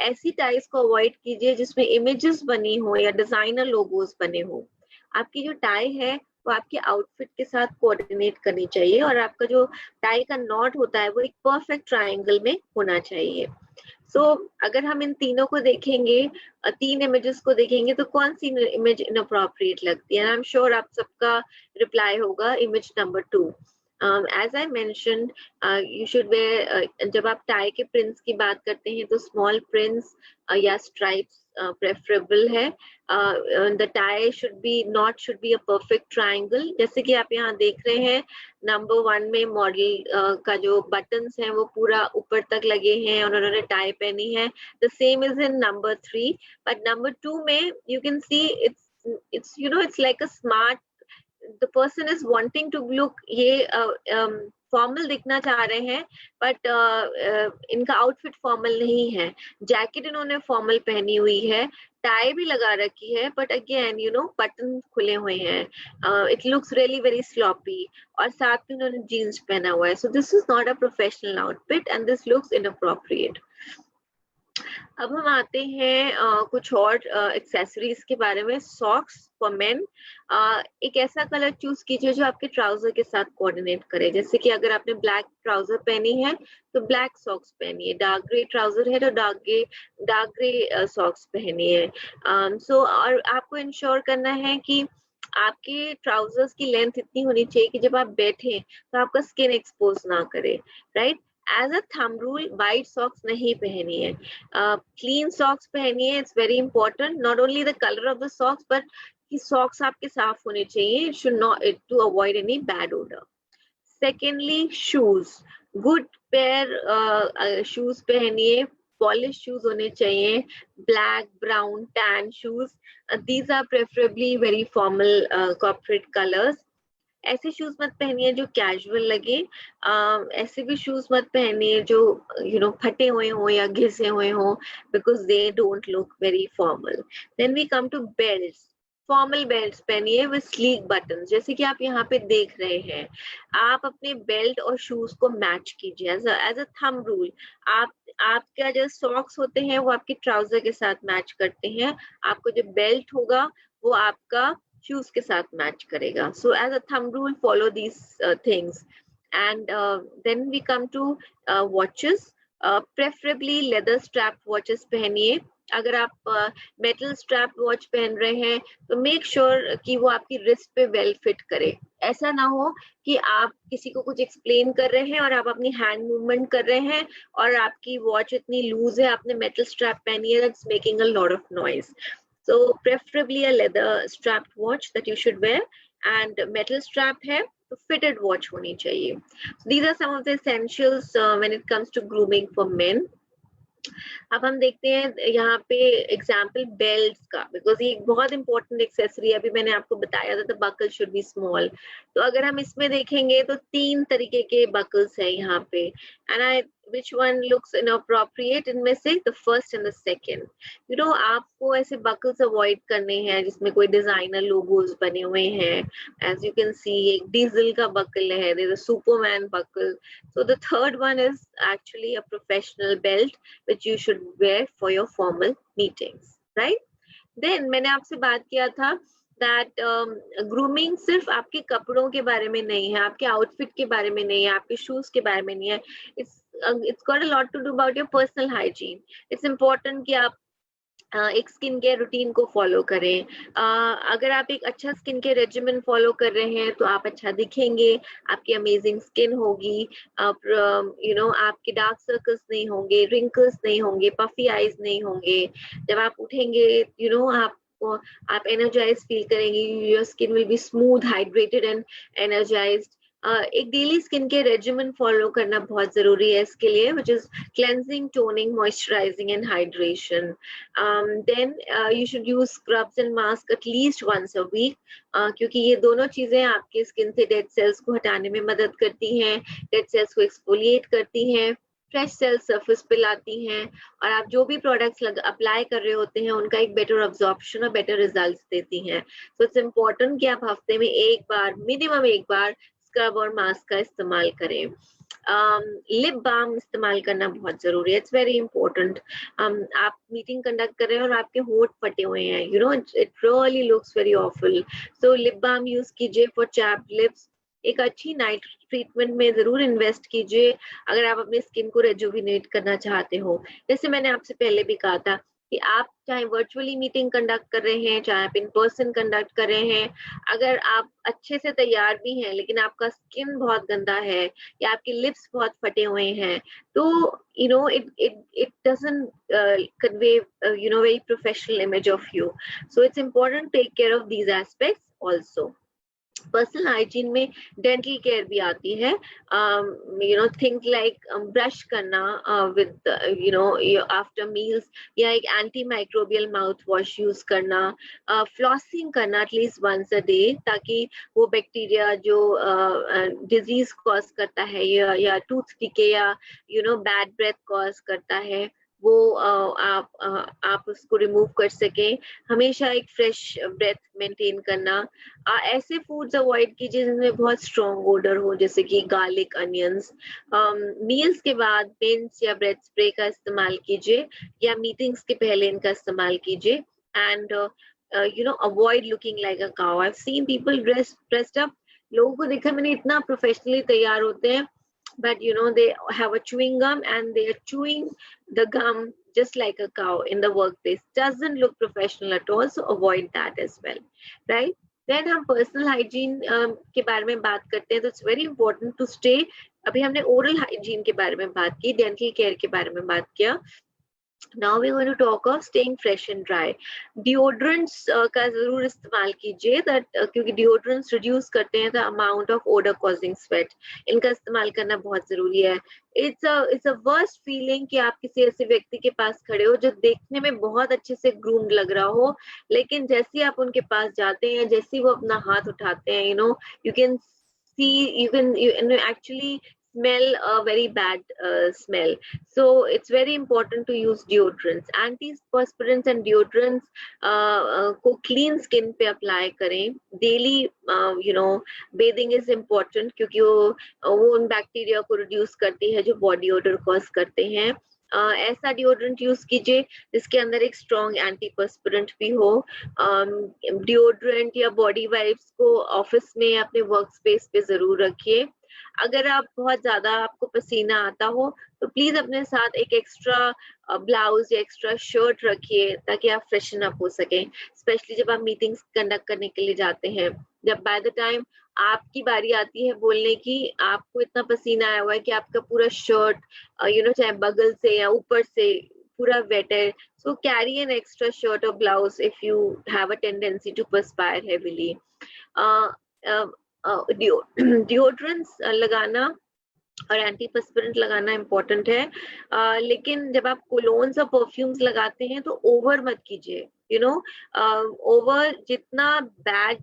ऐसी टाइज को अवॉइड कीजिए जिसमें इमेजेस बनी हो या डिजाइनर लोगोस बने हो। आपकी जो टाई है वो आपके आउटफिट के साथ कोऑर्डिनेट करनी चाहिए, और आपका जो टाई का नॉट होता है वो एक परफेक्ट ट्रायंगल में होना चाहिए। अगर हम इन तीनों को देखेंगे, तीन इमेजेस को देखेंगे, तो कौन सी इमेज इनअप्रोप्रिएट लगती है? आई एम श्योर आप सबका रिप्लाई होगा image number 2। As I mentioned, you should wear, जब आप टाई के प्रिंट्स की बात करते हैं तो स्मॉल प्रिंट्स या स्ट्राइप्स प्रेफरेबल है। The tie should be a perfect triangle, जैसे कि आप यहाँ देख रहे हैं नंबर 1 में मॉडल का जो बटन्स हैं वो पूरा ऊपर तक लगे हैं और उन्होंने टाई पहनी है। The same is in number 3, but number 2 में you can see it's like a smart, the person is wanting to look, ये फॉर्मल दिखना चाह रहे हैं, बट इनका आउटफिट फॉर्मल नहीं है। जैकेट इन्होंने फॉर्मल पहनी हुई है, टाई भी लगा रखी है, बट अगेन बटन खुले हुए हैं, it looks really very sloppy, और साथ में उन्होंने जीन्स पहना हुआ है। So this is not a professional outfit and this looks inappropriate. अब हम आते हैं कुछ और एक्सेसरीज के बारे में। सॉक्स फॉर मेन, एक ऐसा कलर चूज कीजिए जो आपके ट्राउजर के साथ कोऑर्डिनेट करे। जैसे कि अगर आपने ब्लैक ट्राउजर पहनी है तो ब्लैक सॉक्स पहनिए, डार्क ग्रे ट्राउजर है तो डार्क ग्रे सॉक्स पहनिए। और आपको इंश्योर करना है कि आपके ट्राउजर्स की लेंथ इतनी होनी चाहिए कि जब आप बैठे तो आपका स्किन एक्सपोज ना करे, right? As a thumb rule, white socks नहीं पहनी है, क्लीन सॉक्स पहनिए। It's very important, not only the colour of the socks but कि सॉक्स आपके साफ होने चाहिए, it should not, to avoid any bad odour. Secondly, shoes, good pair shoes पहनिए, पॉलिश शूज होने चाहिए, black, brown, tan shoes, these are preferably very formal corporate colors. ऐसे shoes मत पहनिए जो कैजुअल लगे, ऐसे भी शूज मत पहनिए जो फटे हुए हो या घिसे हुए हो, because they don't look very formal. Then we come to belts. Formal belts पहनिए विद स्लीक बटन, जैसे कि आप यहाँ पे देख रहे हैं। आप अपने बेल्ट और शूज को मैच कीजिए एज अ थंब रूल। आपका जो सॉक्स होते हैं वो आपके ट्राउजर के साथ मैच करते हैं, आपको जो बेल्ट होगा वो आपका शूज के साथ मैच करेगा। So as a thumb rule follow these things. And then we come to watches, preferably leather strap watches पहनिए। अगर आप मेटल स्ट्रैप वॉच पहन रहे हैं तो मेक श्योर कि वो आपकी रिस्ट पे वेल फिट करे। ऐसा ना हो कि आप किसी को कुछ एक्सप्लेन कर रहे हैं और आप अपनी हैंड मूवमेंट कर रहे हैं और आपकी वॉच इतनी लूज है, आपने मेटल स्ट्रैप पहनी है, that's making a lot of noise. So preferably a leather strapped watch that you should wear, and metal strap है तो फिटेड वॉच होनी चाहिए. These are some of the essentials when it comes to grooming for men. अब हम देखते हैं यहाँ पे एग्जाम्पल बेल्ट का, बिकॉज ये एक बहुत इंपॉर्टेंट एक्सेसरी है. अभी मैंने आपको बताया था बकल शुड बी स्मॉल. तो अगर हम इसमें देखेंगे तो 3 तरीके के बकल्स हैं यहाँ पे. And I which one looks inappropriate इनमें से the first and the second. You know, आपको ऐसे buckles avoid करने हैं जिसमें कोई designer logos बने हुए हैं. As you can see, एक diesel का buckle है, there's a Superman buckle. So the third one is actually a professional belt which you should wear for your formal meetings, right? Then मैंने आपसे बात किया था that grooming सिर्फ आपके कपड़ों के बारे में नहीं है, आपके आउटफिट के बारे में नहीं है, आपके शूज के बारे में नहीं है. It's got a lot to do about your personal hygiene. It's important कि आप एक स्किन केयर रूटीन को फॉलो करें. अगर आप एक अच्छा स्किन केयर रेजिमेंट फॉलो कर रहे हैं तो आप अच्छा दिखेंगे, आपकी अमेजिंग स्किन होगी, आप आपके डार्क सर्कल्स नहीं होंगे, रिंकल्स नहीं होंगे, पफी आईज नहीं होंगे. जब आप उठेंगे आप एनर्जाइज फील करेंगे, your skin will be smooth, hydrated and energised. एक daily skin care regimen follow करना बहुत जरूरी है इसके लिए, which is cleansing, toning, moisturizing and hydration. Then you should use scrubs and mask at least once a week, क्योंकि ये दोनों चीजें आपके स्किन से डेड सेल्स को हटाने में मदद करती हैं, डेड सेल्स को एक्सफोलिएट करती हैं, फ्रेश सेल सरफेस पे लाती हैं, और आप जो भी प्रोडक्ट्स अप्लाई कर रहे होते हैं उनका एक बेटर अब्जॉर्प्शन और बेटर रिजल्ट्स देती हैं. सो इट्स इम्पोर्टेंट कि आप हफ्ते में एक बार, मिनिमम एक बार स्क्रब और मास्क का इस्तेमाल करें. लिप बाम इस्तेमाल करना बहुत जरूरी है. It's very important. आप मीटिंग कंडक्ट कर रहे हैं और आपके होंठ फटे हुए हैं, it really looks very awful. So lip balm use कीजिए फॉर चैप्ड लिप्स. एक अच्छी नाइट ट्रीटमेंट में जरूर इन्वेस्ट कीजिए अगर आप अपनी स्किन को रेजुविनेट करना चाहते हो. जैसे मैंने आपसे पहले भी कहा था कि आप चाहे वर्चुअली मीटिंग कंडक्ट कर रहे हैं, चाहे आप इन पर्सन कंडक्ट कर रहे हैं, अगर आप अच्छे से तैयार भी हैं लेकिन आपका स्किन बहुत गंदा है या आपके लिप्स बहुत फटे हुए हैं, तो it doesn't convey very professional image of you. So it's important to take care of these aspects also. Personal hygiene में डेंटल केयर भी आती है. थिंक लाइक ब्रश करना विद आफ्टर मील्स, या एक anti microbial mouth wash use करना, flossing करना at least once a day, ताकि वो बैक्टीरिया जो डिजीज कॉज करता है या टूथ डिके या बैड ब्रेथ कॉज करता है, वो आप उसको रिमूव कर सकें. हमेशा एक फ्रेश ब्रेथ मेंटेन करना. ऐसे फूड्स अवॉइड कीजिए जिनमें बहुत स्ट्रॉन्ग ओडर हो, जैसे कि गार्लिक, अनियंस. मील्स के बाद मिंट्स या ब्रेथ स्प्रे का इस्तेमाल कीजिए, या मीटिंग्स के पहले इनका इस्तेमाल कीजिए. And avoid looking like a cow. I have seen people dressed up. लोगों को देखा मैंने, इतना प्रोफेशनली तैयार होते हैं, but they have a chewing gum and they are chewing the gum just like a cow in the workplace. Doesn't look professional at all, so avoid that as well, right? Then हम personal hygiene के बारे में बात करते हैं, तो it's very important to stay. अभी हमने oral hygiene के बारे में बात की, dental care के बारे में बात किया. Now we're going to talk of staying fresh and dry. Deodorants का जरूर इस्तेमाल कीजिए, क्योंकि deodorants reduce करते हैं the amount of odor causing sweat. इनका इस्तेमाल करना बहुत जरूरी है. It's a worst feeling कि आप किसी ऐसे व्यक्ति के पास खड़े हो जो देखने में बहुत अच्छे से groomed लग रहा हो, लेकिन जैसे ही आप उनके पास जाते हैं, जैसे ही वो अपना हाथ उठाते हैं, you can see, you actually smell a very bad smell. So it's very important to use deodorants. Antiperspirants and deodorants को clean skin पे apply करें. Daily bathing is important, क्योंकि वो उन बैक्टीरिया को reduce करती है जो body odor cause करते हैं. ऐसा डिओड्रेंट यूज कीजिए जिसके अंदर एक स्ट्रॉन्ग एंटीपर्स्पिरेंट भी हो. डिओड्रेंट या बॉडी वाइप्स को ऑफिस में, अपने वर्क स्पेस पे जरूर रखिए. अगर आप बहुत ज्यादा आपको पसीना आता हो तो प्लीज अपने साथ एक एक्स्ट्रा ब्लाउज या एक्स्ट्रा शर्ट रखिए ताकि आप फ्रेशन अप हो सकें, स्पेशली जब आप मीटिंग्स कंडक्ट करने के लिए जाते हैं. जब बाय द टाइम आपकी बारी आती है बोलने की, आपको इतना पसीना आया हुआ है कि आपका पूरा शर्ट चाहे बगल से या ऊपर से पूरा वेट है. So carry an extra shirt और blouse if you have a tendency to perspire heavily. Deodorants लगाना और एंटीपर्स्पिरेंट लगाना इम्पोर्टेंट है, लेकिन जब आप कोलोन्स और परफ्यूम्स लगाते हैं तो ओवर मत कीजिए, यू नो। ओवर जितना बैड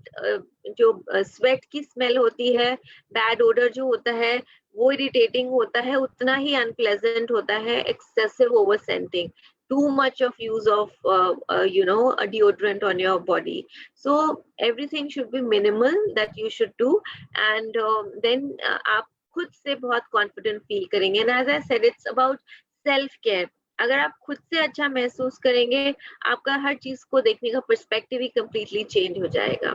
जो स्वेट की स्मेल होती है, बैड ओडर जो होता है वो इरिटेटिंग होता है, उतना ही अनप्लेजेंट होता है excessive over scenting, too much of use of a deodorant on your body. So everything should be minimal that you should do, and then आप खुद से बहुत कॉन्फिडेंट फील करेंगे। And as I said, it's about self care. अगर आप खुद से अच्छा महसूस करेंगे, आपका हर चीज को देखने का पर्सपेक्टिव ही कंप्लीटली चेंज हो जाएगा।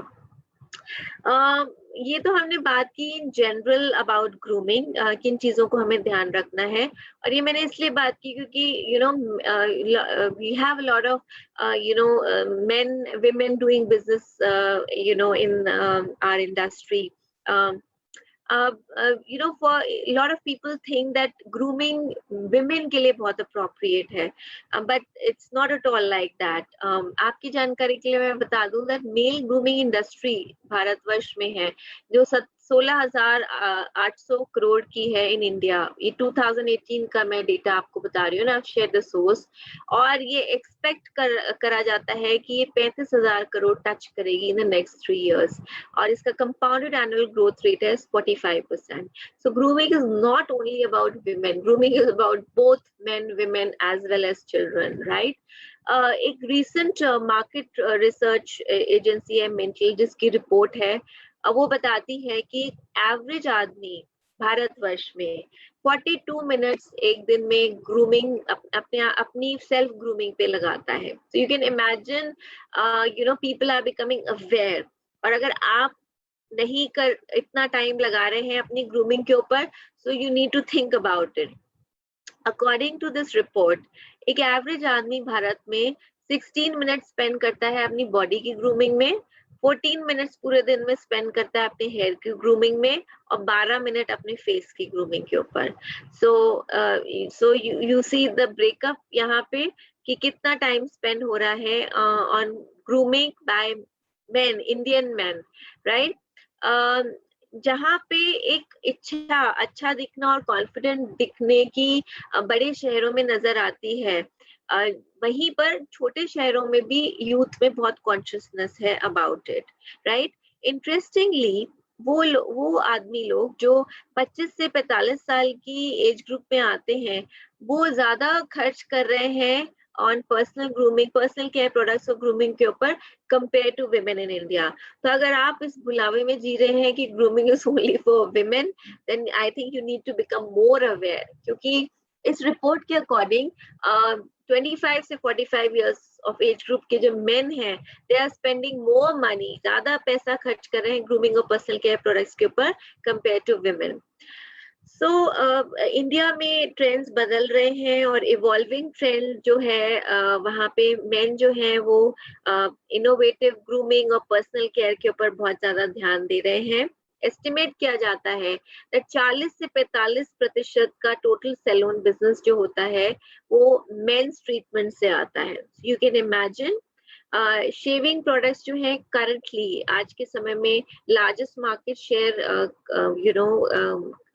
ये तो हमने बात की इन जनरल अबाउट ग्रूमिंग, किन चीजों को हमें ध्यान रखना है। और ये मैंने इसलिए बात की क्योंकि we have a lot of men, women doing business in our industry. For a lot of people think that grooming women के लिए बहुत appropriate है, but it's not at all like that. आपकी जानकारी के लिए मैं बता दूं that male grooming industry Bharatvarsh में है जो 16,800 करोड़ की है इन इंडिया। ये 2018 का मैं डेटा आपको बता रही हूँ ना, शेयर द सोर्स। और ये एक्सपेक्ट करा जाता है कि ये 35,000 करोड़ टच करेगी इन द नेक्स्ट 3 years, और इसका कंपाउंडेड एनुअल ग्रोथ रेट है 45%. So grooming is not only about women, grooming is about both men, women as well as children, right? एक recent market research एजेंसी है मिंटल, जिसकी report है, वो बताती है कि एवरेज आदमी भारतवर्ष में 42 मिनट्स एक दिन में ग्रूमिंग अपनी सेल्फ ग्रूमिंग पे लगाता है। So you can imagine people are becoming aware. और अगर आप नहीं कर इतना टाइम लगा रहे हैं अपनी ग्रूमिंग के ऊपर, so you need to think about it. According to this report, एक एवरेज आदमी भारत में 16 मिनट स्पेंड करता है अपनी बॉडी की ग्रूमिंग में, 14 मिनट्स पूरे दिन में स्पेंड करता है अपने हेयर की ग्रूमिंग में, और 12 मिनट अपने फेस की ग्रूमिंग के ऊपर। So you see the breakup यहाँ पे कि कितना टाइम स्पेंड हो रहा है on grooming by men, Indian man, right. जहाँ पे एक इच्छा अच्छा दिखना और कॉन्फिडेंट दिखने की बड़े शहरों में नजर आती है, वहीं पर छोटे शहरों में भी यूथ में बहुत कॉन्शियसनेस है अबाउट इट, राइट। इंटरेस्टिंगली वो आदमी लोग जो 25 से 45 साल की एज ग्रुप में आते हैं, वो ज्यादा खर्च कर रहे हैं on personal grooming, personal care products और ग्रूमिंग के ऊपर compare to women in India. तो अगर आप इस भुलावे में जी रहे हैं कि grooming is only for women, then I think you need to become more aware, क्योंकि इस रिपोर्ट के अकॉर्डिंग 25 से 45 इयर्स ऑफ एज ग्रुप के जो मेन हैं, they are spending more money, ज्यादा पैसा खर्च कर रहे हैं ग्रूमिंग और पर्सनल केयर प्रोडक्ट्स के ऊपर compare to women. So India में ट्रेंड्स बदल रहे हैं, और इवॉल्विंग ट्रेंड जो है वहाँ पे मेन जो है वो इनोवेटिव ग्रूमिंग और पर्सनल केयर के ऊपर बहुत ज्यादा ध्यान दे रहे हैं। एस्टिमेट किया जाता है कि 40 से 45% का टोटल सैलून बिजनेस जो होता है वो मेंस ट्रीटमेंट से आता है। You can imagine shaving products जो है करंटली आज के समय में लार्जेस्ट मार्केट शेयर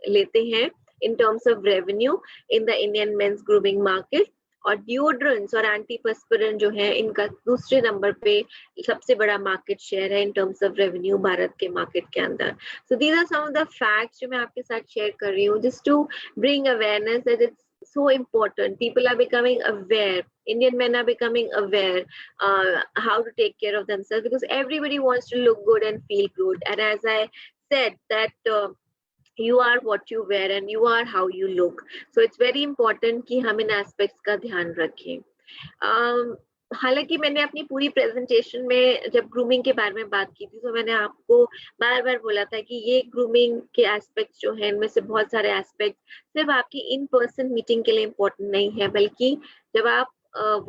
लेते हैं इन terms of revenue in the Indian mains grooming market. और डिओड्रेंट्स और एंटीपर्स्पिरेंट जो है इनका दूसरे नंबर पे सबसे बड़ा मार्केट शेयर है in terms of revenue Bharat के मार्केट के अंदर। So these are some of the facts जो मैं आपके साथ शेयर कर रही हूँ, just to bring awareness that it's so important. People are becoming aware. Indian men are becoming aware how to take care of themselves, because everybody wants to look good and feel good. And as I said that you are what you wear and you are how you look. So it's very important कि हम इन aspects का ध्यान रखें। हालांकि मैंने अपनी पूरी presentation में जब ग्रूमिंग के बारे में बात की थी, तो मैंने आपको बार बार बोला था कि ये ग्रूमिंग के एस्पेक्ट्स जो हैं, इनमें से बहुत सारे एस्पेक्ट सिर्फ आपकी इन पर्सन मीटिंग के लिए इम्पोर्टेंट नहीं है, बल्कि जब आप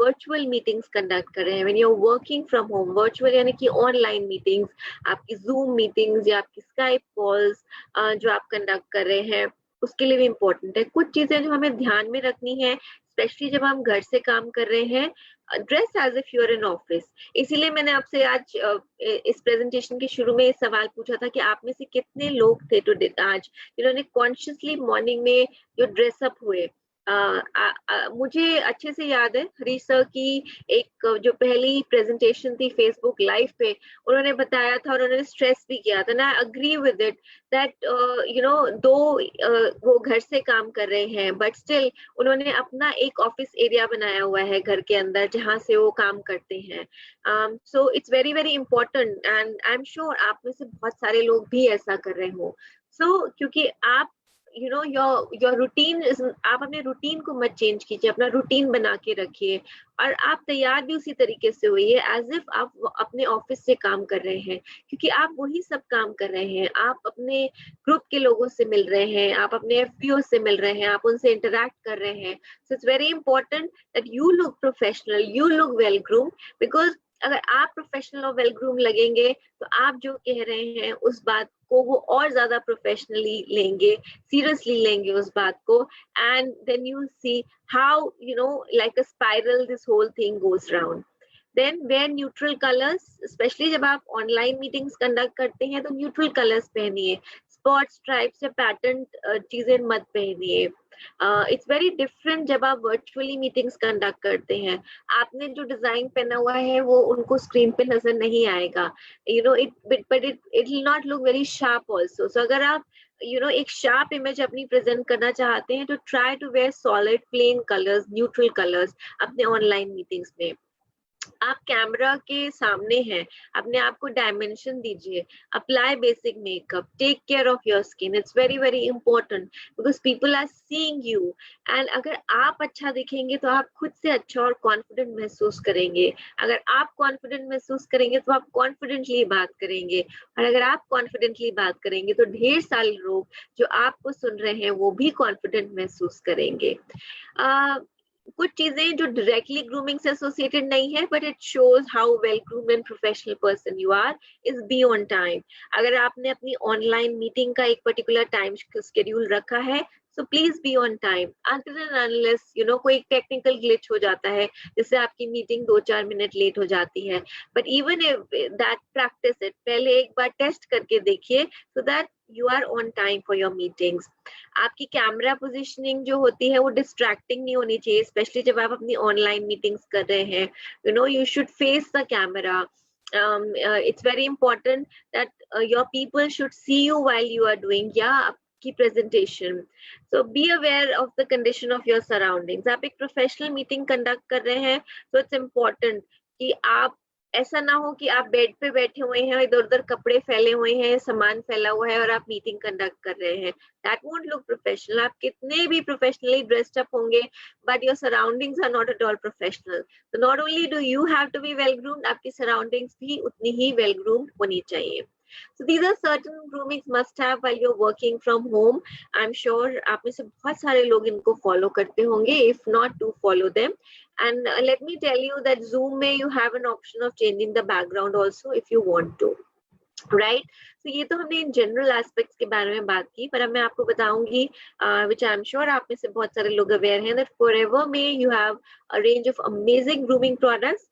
वर्चुअल मीटिंग्स कंडक्ट कर रहे हैं, when you are working from home, virtual यानी कि ऑनलाइन मीटिंग्स, आपकी जूम मीटिंग्स या आपकी स्काइप कॉल्स जो आप कंडक्ट कर रहे हैं, उसके लिए भी इम्पोर्टेंट है। कुछ चीजें जो हमें ध्यान में रखनी है, स्पेशली जब हम घर से काम कर रहे हैं, dress as if you are in office. इसीलिए मैंने आपसे आज इस प्रेजेंटेशन के शुरू में सवाल पूछा था कि आप में से कितने लोग थे टुडे आज जिन्होंने कॉन्शियसली मॉर्निंग में जो ड्रेसअप हुए। मुझे अच्छे से याद है हरीश सर की एक जो पहली प्रेजेंटेशन थी फेसबुक लाइव पे, उन्होंने बताया था और उन्होंने स्ट्रेस भी किया था, ना अग्री विद इट दैट दो वो घर से काम कर रहे हैं बट स्टिल उन्होंने अपना एक ऑफिस एरिया बनाया हुआ है घर के अंदर जहां से वो काम करते हैं। सो it's very very important and I am sure आप में से बहुत सारे लोग भी ऐसा कर रहे हो। सो क्योंकि आप योर रूटीन, आप अपने रूटीन को मत चेंज कीजिए, अपना रूटीन बना के रखिए और आप तैयार भी उसी तरीके से होइए एज इफ आप अपने ऑफिस से काम कर रहे हैं, क्योंकि आप वही सब काम कर रहे हैं। आप अपने ग्रुप के लोगों से मिल रहे हैं, आप अपने एफपीओ से मिल रहे हैं, आप उनसे इंटरेक्ट कर रहे हैं। सो it's very important that you look professional, you look well groom, because अगर आप प्रोफेशनल और वेल ग्रूम लगेंगे तो आप जो कह रहे हैं उस बात को वो और ज्यादा प्रोफेशनली लेंगे, सीरियसली लेंगे उस बात को, and then you see how like a spiral this whole thing goes round. Then wear neutral colors, especially जब आप ऑनलाइन मीटिंग्स कंडक्ट करते हैं तो न्यूट्रल कलर्स पहनिए, स्पॉट स्ट्राइप्स या पैटर्न चीजें मत पहनिए। इट्स वेरी डिफरेंट जब आप वर्चुअली मीटिंग्स कंडक्ट करते हैं, आपने जो डिजाइन पहना हुआ है वो उनको स्क्रीन पे नजर नहीं आएगा, it will not look very sharp also. So अगर आप एक शार्प इमेज अपनी प्रेजेंट करना चाहते हैं तो try to wear solid plain colours, neutral colours अपने ऑनलाइन मीटिंग्स में। आप कैमरा के सामने हैं, अपने आप को डायमेंशन दीजिए, apply basic makeup, take care of your skin, it's very very important because people are seeing you. And अगर आप अच्छा दिखेंगे तो आप खुद से अच्छा और कॉन्फिडेंट महसूस करेंगे। अगर आप कॉन्फिडेंट महसूस करेंगे तो आप कॉन्फिडेंटली बात करेंगे, और अगर आप कॉन्फिडेंटली बात करेंगे तो ढेर सारे लोग जो आपको सुन रहे हैं वो भी कॉन्फिडेंट महसूस करेंगे। कुछ चीजें जो डायरेक्टली ग्रूमिंग से एसोसिएटेड नहीं है but it shows how well groomed and professional person you are is be on time. अगर आपने अपनी ऑनलाइन मीटिंग का एक पर्टिकुलर टाइम शेड्यूल रखा है so please be on time until and unless कोई टेक्निकल ग्लिच हो जाता है जिससे आपकी मीटिंग 2-4 मिनट लेट हो जाती है, but even that practice it, पहले एक बार टेस्ट करके देखिए so that you are on time for your meetings. आपकी कैमरा पोजीशनिंग जो होती है वो डिस्ट्रैक्टिंग नहीं होनी चाहिए, स्पेशली जब आप अपनी ऑनलाइन मीटिंग्स कर रहे हैं। you should face the camera. It's very important that your people should see you while you are doing की presentation. So be aware of the condition of your surroundings. आप एक professional meeting conduct कर रहे हैं तो it's important कि आप ऐसा ना हो कि आप बेड पे बैठे हुए हैं, इधर उधर कपड़े फैले हुए हैं, सामान फैला हुआ है और आप मीटिंग कंडक्ट कर रहे हैं। That won't look professional. आप कितने भी प्रोफेशनली ड्रेस्ड अप होंगे but your surroundings are not at all professional. तो not only do you have to be well groomed, आपकी सराउंडिंग्स भी उतनी ही वेल ग्रूम्ड होनी चाहिए। So these are certain groomings must have while you're working from home. I'm sure आप में से बहुत सारे लोग इनको follow करते होंगे. If not, do follow them. And let me tell you that Zoom में you have an option of changing the background also if you want to. Right. तो ये तो हमने इन जनरल एस्पेक्ट्स के बारे में बात की, पर अब मैं आपको बताऊंगी विच आई एम श्योर आप में से बहुत सारे लोग अवेयर हैं दैट फॉरएवर में you have a range of amazing grooming products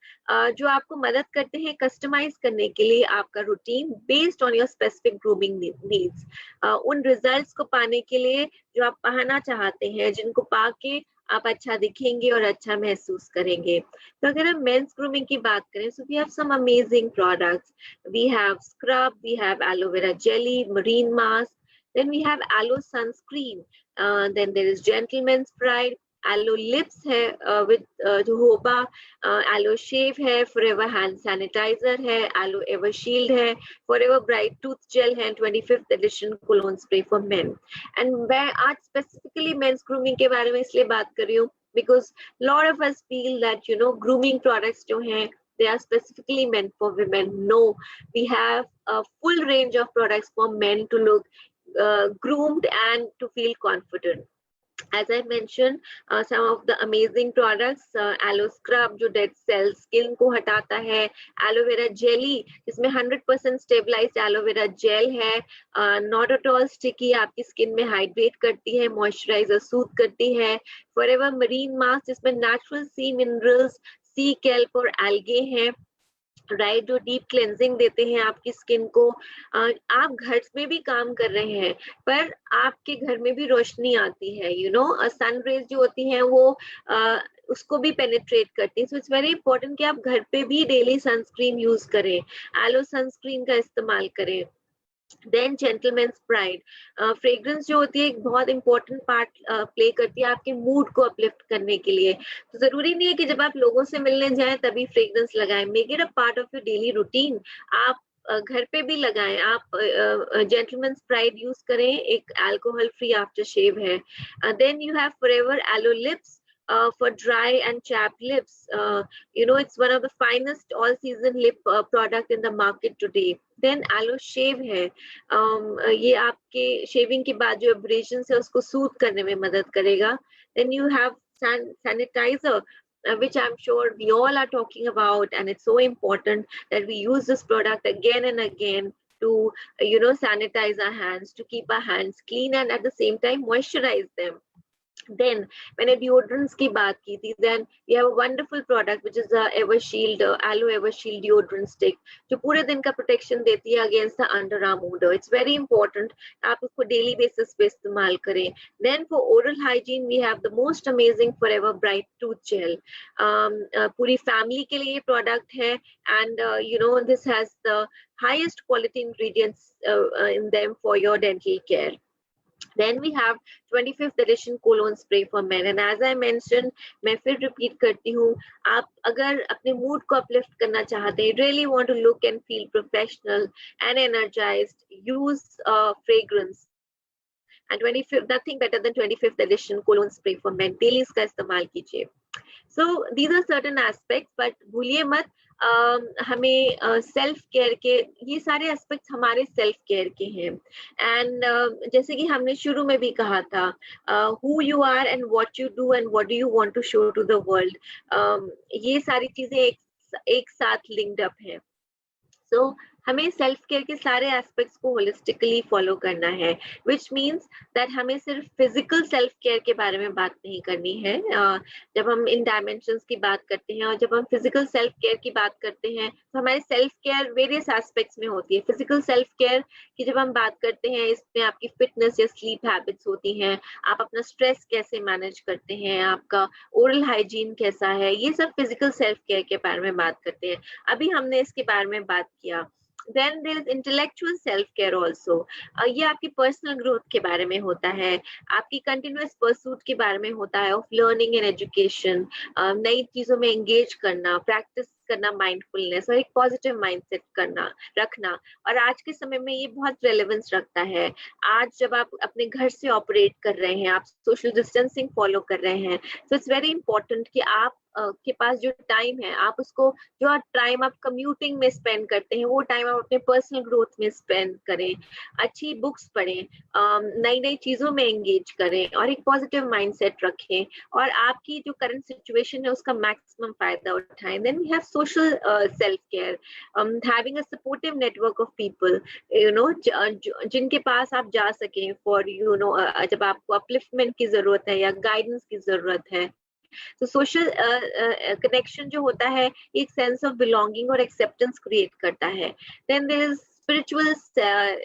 जो आपको मदद करते हैं कस्टमाइज करने के लिए आपका routine based on your specific grooming needs, उन रिजल्ट्स को पाने के लिए जो आप पाना चाहते हैं, जिनको पाके आप अच्छा दिखेंगे और अच्छा महसूस करेंगे। तो अगर हम मेंस ग्रूमिंग की बात करें, so we have some amazing products. We have scrub, we have aloe vera jelly, marine mask, then we have aloe sunscreen, then there is gentleman's pride, aloe lips है with jojoba, aloe shave है, forever hand sanitizer है, aloe ever shield है, forever bright tooth gel है, 25th edition cologne spray for men. And मैं आज specifically men's grooming के बारे में इसलिए बात कर रही हूँ because lot of us feel that grooming products जो हैं they are specifically meant for women. No, we have a full range of products for men to look groomed and to feel confident. As I mentioned, some of the amazing products, aloe scrub जो dead cells skin को हटाता है, aloe vera jelly जिसमें 100% stabilized aloe vera gel है, not at all sticky, आपकी skin में hydrate करती है, moisturizer soothe करती है, forever marine mask जिसमें natural sea minerals, sea kelp और algae है, राइट, जो डीप क्लेंजिंग देते हैं आपकी स्किन को। आप घर में भी काम कर रहे हैं पर आपके घर में भी रोशनी आती है, यू नो, सन रेज जो होती हैं वो उसको भी पेनिट्रेट करती है। सो इट्स वेरी इंपॉर्टेंट कि आप घर पे भी डेली सनस्क्रीन यूज करें, एलो सनस्क्रीन का इस्तेमाल करें। देन जेंटलमैन्स प्राइड, फ्रेग्रेंस जो होती है एक बहुत इंपॉर्टेंट पार्ट प्ले करती है आपके मूड को अपलिफ्ट करने के लिए। तो जरूरी नहीं है कि जब आप लोगों से मिलने जाएं तभी फ्रेग्रेंस लगाएं, make it a part of your daily routine. आप घर पे भी लगाएं, आप जेंटलमैन्स प्राइड यूज करें, एक अल्कोहल फ्री आफ्टर शेव है। Then you have forever aloe lips for dry and chapped lips. You know, it's one of the finest all season lip product in the market today. Then aloe shave है, ये आपके shaving के बाद जो aberrations है उसको soothe करने में मदद करेगा। Then you have sanitizer, which I'm sure we all are talking about, and it's so important that we use this product again and again to, you know, sanitize our hands, to keep our hands clean and at the same time moisturize them. Then मैंने deodorants की बात की थी, then we have a wonderful product which is the Evershield aloe Evershield deodorant stick जो पूरे दिन का protection देती है against the underarm odor. It's very important आप उसको daily basis पे इस्तेमाल करें। Then for oral hygiene we have the most amazing Forever Bright Tooth Gel. पूरी family के लिए product है, and you know, this has the highest quality ingredients in them for your dental care. Then we have 25th edition cologne spray for men, and as I mentioned, मैं फिर repeat करती हूँ, आप अगर अपने mood को uplift करना चाहते हैं, really want to look and feel professional and energized, use fragrance. And 25th, nothing better than 25th edition cologne spray for men. Daily इसका इस्तेमाल कीजिए. So these are certain aspects, but भूलिए मत हमें सेल्फ केयर के, ये सारे aspects हमारे सेल्फ केयर के हैं। एंड जैसे कि हमने शुरू में भी कहा था, who you are and what you do and what do you want to show to the world, ये सारी चीजें एक साथ लिंक्ड अप है। सो हमें सेल्फ केयर के सारे एस्पेक्ट्स को होलिस्टिकली फॉलो करना है, विच मीन्स दैट हमें सिर्फ फिजिकल सेल्फ केयर के बारे में बात नहीं करनी है। जब हम इन डायमेंशंस की बात करते हैं और जब हम फिजिकल सेल्फ केयर की बात करते हैं तो हमारे सेल्फ केयर वेरियस एस्पेक्ट्स में होती है। फिजिकल सेल्फ केयर की जब हम बात करते हैं, इसमें आपकी फिटनेस या स्लीप हैबिट्स होती हैं, आप अपना स्ट्रेस कैसे मैनेज करते हैं, आपका ओरल हाइजीन कैसा है, ये सब फिजिकल सेल्फ केयर के बारे में बात करते हैं। अभी हमने इसके बारे में बात किया। Then there is intellectual self care also. ये आपकी पर्सनल ग्रोथ के बारे में होता है, आपकी कंटिन्यूअस परसूट के बारे में होता है, ऑफ लर्निंग एंड एजुकेशन, नई चीजों में एंगेज करना, प्रैक्टिस करना, माइंडफुलनेस और एक पॉजिटिव माइंडसेट करना रखना। और आज के समय में ये बहुत रेलेवेंस रखता है। आज जब आप अपने घर से ऑपरेट कर रहे हैं, आप सोशल डिस्टेंसिंग फॉलो कर रहे हैं, तो इट्स वेरी इंपॉर्टेंट कि आप के पास जो टाइम है, आप उसको, जो टाइम आप कम्यूटिंग में स्पेंड करते हैं, वो टाइम आप अपने पर्सनल ग्रोथ में स्पेंड करें, अच्छी बुक्स पढ़ें, नई नई चीजों में एंगेज करें और एक पॉजिटिव माइंडसेट रखें और आपकी जो करंट सिचुएशन है उसका मैक्सिमम फायदा उठाएं। Then we have social self care, having a supportive network of people, you know, जिनके पास आप जा सकें फॉर, यू नो, जब आपको अपलिफ्टमेंट की जरूरत है या गाइडेंस की जरूरत है। तो सोशल कनेक्शन जो होता है एक सेंस ऑफ बिलोंगिंग और एक्सेप्टेंस क्रिएट करता है। Then there is spiritual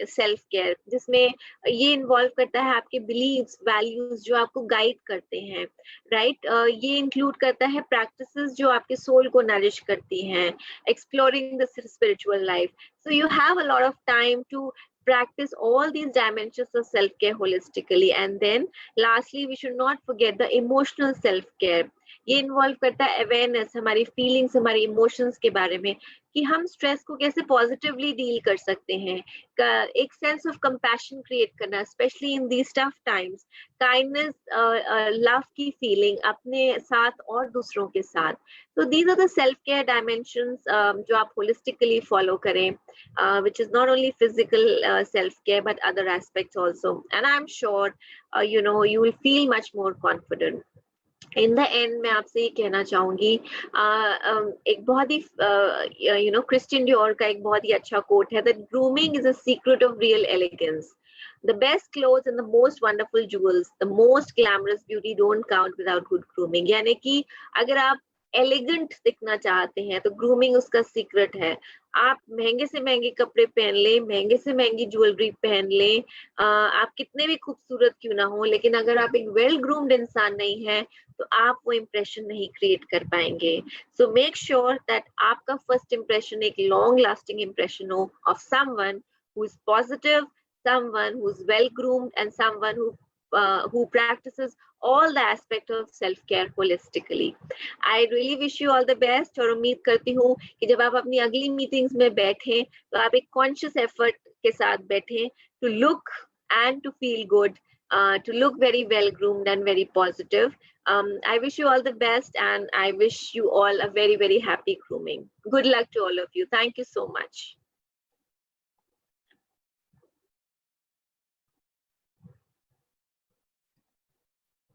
self care, जिसमें ये इन्वॉल्व करता है आपके बिलीव्स, वैल्यूज जो आपको गाइड करते हैं, राइट। ये इंक्लूड करता है प्रैक्टिसेस जो आपके सोल को नरिश करती हैं, exploring the spiritual life. So you have a lot of time to practice all these dimensions of self-care holistically. And then lastly, we should not forget the emotional self-care. ये involve करता है awareness, हमारी feelings, हमारी emotions के बारे में, कि हम स्ट्रेस को कैसे पॉजिटिवली डील कर सकते हैं, एक सेंस ऑफ कंपैशन क्रिएट करना, specially in these tough times, kindness, love की फीलिंग अपने साथ और दूसरों के साथ। तो these are the self care dimensions जो आप होलिस्टिकली फॉलो करें, which is not only physical self care but other aspects also, and I'm sure you will feel much more confident. In the end मैं आपसे ये कहना चाहूंगी, एक बहुत ही क्रिस्टियन डियोर का एक बहुत ही अच्छा कोट है, that grooming is a secret of real elegance. The best clothes and the most wonderful jewels, the most glamorous beauty don't count without good grooming. यानी कि अगर आप एलिगेंट दिखना चाहते हैं तो ग्रूमिंग उसका सीक्रेट है. आप महंगे से महंगे कपड़े पहन लें, महंगे से महंगी ज्वेलरी पहन लें, आप कितने भी खूबसूरत क्यों ना हो, लेकिन अगर आप एक वेल ग्रूम्ड इंसान नहीं है तो आप वो इम्प्रेशन नहीं क्रिएट कर पाएंगे. सो मेक श्योर दैट आपका फर्स्ट इम्प्रेशन एक लॉन्ग लास्टिंग इम्प्रेशन हो of someone who is positive, someone who's well groomed, and someone who practices all the aspect of self care holistically. I really wish you all the best, और उम्मीद करती हूँ कि जब आप अपनी अगली मीटिंग्स में बैठें तो आप एक कॉन्शियस एफर्ट के साथ बैठें to look and to feel good, to look very well groomed and very positive. I wish you all the best, and I wish you all a very, very happy grooming. Good luck to all of you. Thank you so much.